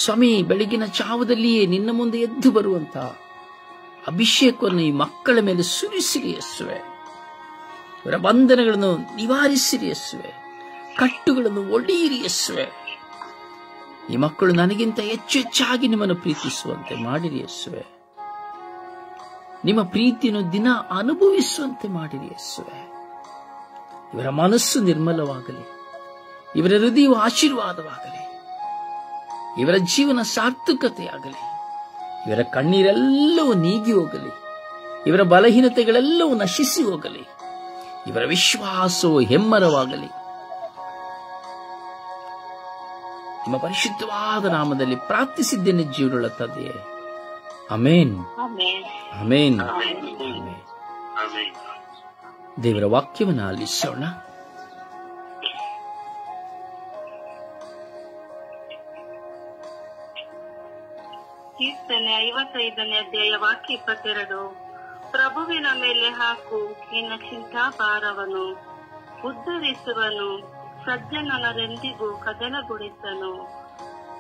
ಸ್ವಾಮಿ, ಬೆಳಗಿನ ಜಾವದಲ್ಲಿಯೇ ನಿನ್ನ ಮುಂದೆ ಎದ್ದು ಬರುವಂತಹ ಅಭಿಷೇಕವನ್ನು ಈ ಮಕ್ಕಳ ಮೇಲೆ ಸುರಿಸಿರಿ ಯೇಸುವೆ. ಇವರ ಬಂಧನಗಳನ್ನು ನಿವಾರಿಸಿರಿ ಯೇಸುವೆ. ಕಟ್ಟುಗಳನ್ನು ಒಡೆಯಿರಿ ಯೇಸುವೆ. ಈ ಮಕ್ಕಳು ನನಗಿಂತ ಹೆಚ್ಚಾಗಿ ನಿಮ್ಮನ್ನು ಪ್ರೀತಿಸುವಂತೆ ಮಾಡಿರಿ ಯೇಸುವೆ. ನಿಮ್ಮ ಪ್ರೀತಿಯನ್ನು ದಿನ ಅನುಭವಿಸುವಂತೆ ಮಾಡಿರಿ ಯೇಸುವೆ. ಇವರ ಮನಸ್ಸು ನಿರ್ಮಲವಾಗಲಿ, ಇವರ ಹೃದಯವು ಆಶೀರ್ವಾದವಾಗಲಿ, ಇವರ ಜೀವನ ಸಾರ್ಥಕತೆಯಾಗಲಿ, ಇವರ ಕಣ್ಣೀರೆಲ್ಲವೂ ನೀಗಿ ಹೋಗಲಿ, ಇವರ ಬಲಹೀನತೆಗಳೆಲ್ಲವೂ ನಶಿಸಿ ಹೋಗಲಿ, ಇವರ ವಿಶ್ವಾಸವು ಹೆಮ್ಮರವಾಗಲಿ. ನಿಮ್ಮ ಪರಿಶುದ್ಧವಾದ ನಾಮದಲ್ಲಿ ಪ್ರಾರ್ಥಿಸಿದ್ದೇನೆ ಜೀವನುಳ್ಳ ತಂದೆಯೇ, ಆಮೆನ್, ಆಮೆನ್, ಆಮೆನ್. ದೇವರ ವಾಕ್ಯವನ್ನು ಆಲಿಸೋಣ. ಕೀರ್ತನೆ 55ನೇ ಅಧ್ಯಾಯ ವಾಕ್ಯ 22. ಪ್ರಭುವಿನ ಮೇಲೆ ಹಾಕು ನಿನ್ನ ಚಿಂತಾಭಾರವನು. ಉದ್ಧರಿಸುವನು, ಸಜ್ಜನರೆಂದಿಗೂ ಕದಲಗೊಳಿಸನು.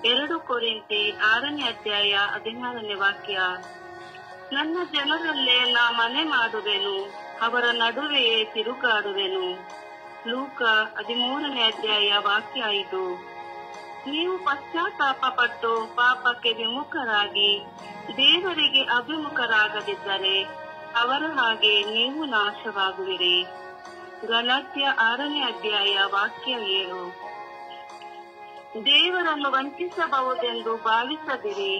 2 ಕೊರಿಂಥಿ 6ನೇ ಅಧ್ಯಾಯ 16ನೇ ವಾಕ್ಯ. ನನ್ನ ಜನರಲ್ಲೇ ನಾ ಮನೆ ಮಾಡುವೆನು, ಅವರ ನಡುವೆಯೇ ತಿರುಗಾಡುವೆನು. ಲೂಕ 13ನೇ ಅಧ್ಯಾಯ ವಾಕ್ಯ 5. ನೀವು ಪಶ್ಚಾತ್ತಾಪ ಪಟ್ಟು ಪಾಪಕ್ಕೆ ವಿಮುಖರಾಗಿ ದೇವರಿಗೆ ಅಭಿಮುಖರಾಗದಿದ್ದರೆ ಅವರ ಹಾಗೆ ನೀವು ನಾಶವಾಗುವಿರಿ. ಗಲಾತ್ಯ 6ನೇ ಅಧ್ಯಾಯ ವಾಕ್ಯ 7. ದೇವರನ್ನು ವಂಚಿಸಬಹುದೆಂದು ಭಾವಿಸದಿರಿ.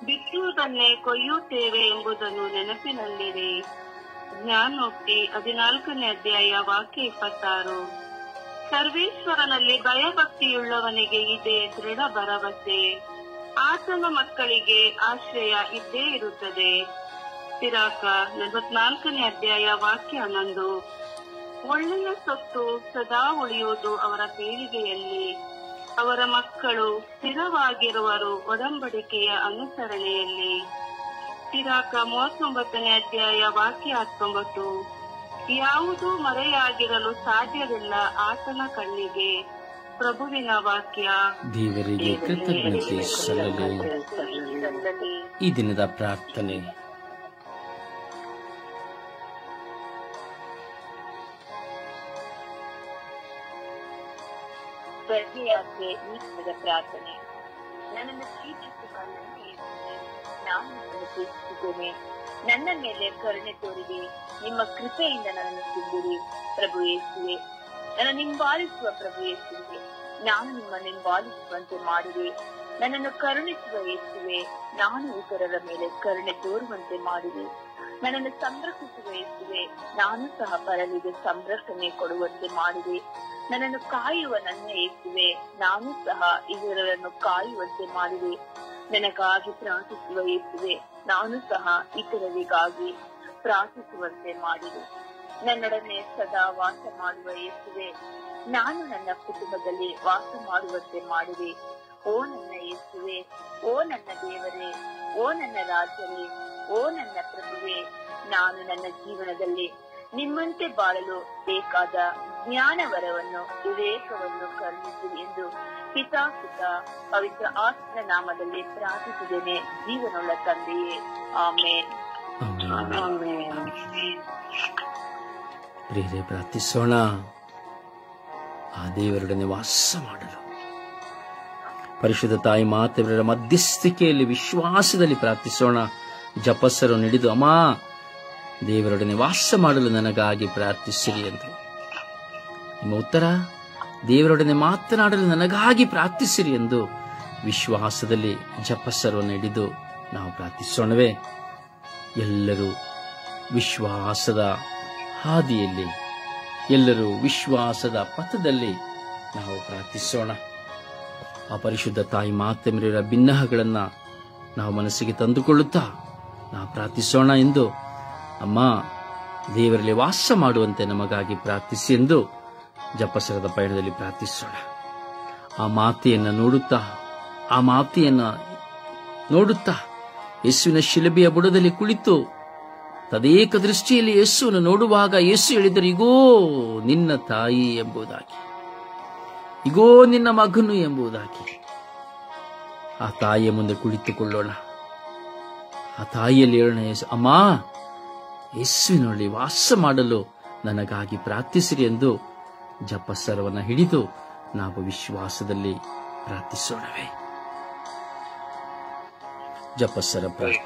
ಬಿತ್ತುವುದನ್ನೇ ಕೊಯ್ಯುತ್ತೇವೆ ಎಂಬುದನ್ನು ನೆನಪಿನಲ್ಲಿರಿ. ಜ್ಞಾನೋಕ್ತಿ 14ನೇ ಅಧ್ಯಾಯ ವಾಕ್ಯ 26. ಸರ್ವೇಶ್ವರನಲ್ಲಿ ಭಯಭಕ್ತಿಯುಳ್ಳವನಿಗೆ ಇದೇ ದೃಢ ಭರವಸೆ. ಆತನ ಮಕ್ಕಳಿಗೆ ಆಶ್ರಯ ಇದ್ದೇ ಇರುತ್ತದೆ. ಸಿರಾಕ 44ನೇ ಅಧ್ಯಾಯ ವಾಕ್ಯ 11. ಒಳ್ಳೆಯ ಸೊತ್ತು ಸದಾ ಉಳಿಯುವುದು ಅವರ ಪೀಳಿಗೆಯಲ್ಲಿ. ಅವರ ಮಕ್ಕಳು ಸ್ಥಿರವಾಗಿರುವರು ಒಡಂಬಡಿಕೆಯ ಅನುಸರಣೆಯಲ್ಲಿ. ಸಿರಾಕ 39ನೇ ಅಧ್ಯಾಯ ವಾಕ್ಯ 19. ಯಾವುದೂ ಮರೆಯಾಗಿರಲು ಸಾಧ್ಯವಿಲ್ಲ ಆತನ ಕಣ್ಣಿಗೆ. ಪ್ರಭುವಿನ ವಾಕ್ಯ. ದೇವರಿಗೆ ಕೃತಜ್ಞತೆ ಸಲ್ಲಲಿ. ಈ ದಿನದ ಪ್ರಾರ್ಥನೆ. ಪ್ರಜ್ಞೆಯಾಕೆ ಈ ದಿನದ ಪ್ರಾರ್ಥನೆ. ನನ್ನನ್ನು ಪ್ರೀತಿಸುವ ನಾನು ಪ್ರೀತಿಸುತ್ತೇನೆ. ನನ್ನ ಮೇಲೆ ಕರುಣೆ ತೋರಿದೆ. ನಿಮ್ಮ ಕೃಪೆಯಿಂದ ನನ್ನನ್ನು ತುಂಬಿರಿ ಪ್ರಭು ಯೇಸುವೆ. ನನ್ನ ಹಿಂಬಾಲಿಸುವ ಪ್ರಭು ಯೇಸುವೆ, ನಾನು ನಿಮ್ಮನ್ನು ಹಿಂಬಾಲಿಸುವಂತೆ ಮಾಡಿದೆ. ನನ್ನನ್ನು ಕರುಣಿಸುವ ಯೇಸುವೆ, ನಾನು ಇತರರ ಮೇಲೆ ಕರುಣೆ ತೋರುವಂತೆ ಮಾಡಿದೆ. ನನ್ನನ್ನು ಸಂರಕ್ಷಿಸುವ ಯೇಸುವೆ, ನಾನು ಸಹ ಪರರಿಗೆ ಸಂರಕ್ಷಣೆ ಕೊಡುವಂತೆ ಮಾಡಿದೆ. ನನ್ನನ್ನು ಕಾಯುವ ನನ್ನ ಯೇಸುವೆ, ನಾನು ಸಹ ಇತರರನ್ನು ಕಾಯುವಂತೆ ಮಾಡಿದೆ. ನನಗಾಗಿ ಪ್ರಾರ್ಥಿಸುವ ಯೇಸುವೆ, ನಾನು ಸಹ ಇತರರಿಗಾಗಿ ಪ್ರಾರ್ಥಿಸುವಂತೆ ಮಾಡಿದೆ. ನನ್ನೊಡನೆ ಸದಾ ವಾಸ ಮಾಡುವ ಯೇಸುವೆ, ನಾನು ನನ್ನ ಕುಟುಂಬದಲ್ಲಿ ವಾಸ ಮಾಡುವಂತೆ ಮಾಡಿದೆ. ಓ ನನ್ನ ಯೇಸುವೆ, ಓ ನನ್ನ ದೇವರೇ, ಓ ನನ್ನ ರಾಜರೇ, ಓ ನನ್ನ ಪ್ರಭುವೇ, ನಾನು ನನ್ನ ಜೀವನದಲ್ಲಿ ನಿಮ್ಮಂತೆ ಬಾಳಲು ಬೇಕಾದ ಜ್ಞಾನವರವನ್ನು ವಿವೇಕವನ್ನು ಕರುಣಿಸಿರಿ ಎಂದು ಪಿತಾ ಸುತ ಪವಿತ್ರ ಆತ್ಮನ ನಾಮದಲ್ಲಿ ಪ್ರಾರ್ಥಿಸಿದ್ದೇನೆ ಜೀವನವುಳ್ಳ ತಂದೆಯೇ, ಆಮೇನ್. ಪ್ರಿಯರೇ, ಪ್ರಾರ್ಥಿಸೋಣ. ಆ ದೇವರೊಡನೆ ವಾಸ ಮಾಡಲು ಪರಿಶುದ್ಧ ತಾಯಿ ಮಾತೆಯವರ ಮಧ್ಯಸ್ಥಿಕೆಯಲ್ಲಿ ವಿಶ್ವಾಸದಲ್ಲಿ ಪ್ರಾರ್ಥಿಸೋಣ. ಜಪಸ್ಸರು ಹಿಡಿದು, ಅಮ್ಮ ದೇವರೊಡನೆ ವಾಸ ಮಾಡಲು ನನಗಾಗಿ ಪ್ರಾರ್ಥಿಸಿರಿ ಎಂದು. ನಿಮ್ಮ ಉತ್ತರ, ದೇವರೊಡನೆ ಮಾತನಾಡಲು ನನಗಾಗಿ ಪ್ರಾರ್ಥಿಸಿರಿ ಎಂದು ವಿಶ್ವಾಸದಲ್ಲಿ ಜಪಸ್ಸರವನ್ನು ಹಿಡಿದು ನಾವು ಪ್ರಾರ್ಥಿಸೋಣವೇ? ಎಲ್ಲರೂ ವಿಶ್ವಾಸದ ಹಾದಿಯಲ್ಲಿ, ಎಲ್ಲರೂ ವಿಶ್ವಾಸದ ಪಥದಲ್ಲಿ ನಾವು ಪ್ರಾರ್ಥಿಸೋಣ. ಆ ಪರಿಶುದ್ಧ ತಾಯಿ ಮಾತೆಯವರ ಬಿನ್ನಹಗಳನ್ನು ನಾವು ಮನಸ್ಸಿಗೆ ತಂದುಕೊಳ್ಳುತ್ತಾ ನಾವು ಪ್ರಾರ್ಥಿಸೋಣ ಎಂದು, ಅಮ್ಮ ದೇವರಲ್ಲಿ ವಾಸ ಮಾಡುವಂತೆ ನಮಗಾಗಿ ಪ್ರಾರ್ಥಿಸಿ ಎಂದು ಜಪಸರದ ಪಯಣದಲ್ಲಿ ಪ್ರಾರ್ಥಿಸೋಣ. ಆ ಮಾತೆಯನ್ನು ನೋಡುತ್ತಾ ಯೇಸುವಿನ ಶಿಲುಬೆಯ ಬುಡದಲ್ಲಿ ಕುಳಿತು ತದೇಕ ದೃಷ್ಟಿಯಲ್ಲಿ ಯೇಸುವನ್ನು ನೋಡುವಾಗ ಯೇಸು ಹೇಳಿದರು, ಇಗೋ ನಿನ್ನ ತಾಯಿ ಎಂಬುದಾಗಿ, ಇಗೋ ನಿನ್ನ ಮಗನು ಎಂಬುದಾಗಿ. ಆ ತಾಯಿಯ ಮುಂದೆ ಕುಳಿತುಕೊಳ್ಳೋಣ. ಆ ತಾಯಿಯಲ್ಲಿ ಹೇಳೋಣ, ಅಮ್ಮ ಯೇಸುವಿನಲ್ಲಿ ವಾಸ ಮಾಡಲು ನನಗಾಗಿ ಪ್ರಾರ್ಥಿಸಿರಿ ಎಂದು ಜಪಸ್ಸರವನ್ನು ಹಿಡಿದು ನಾವು ವಿಶ್ವಾಸದಲ್ಲಿ ಪ್ರಾರ್ಥಿಸೋಣವೇ? ಜಪಸ್ಸರ ಪ್ರಾರ್ಥನೆ.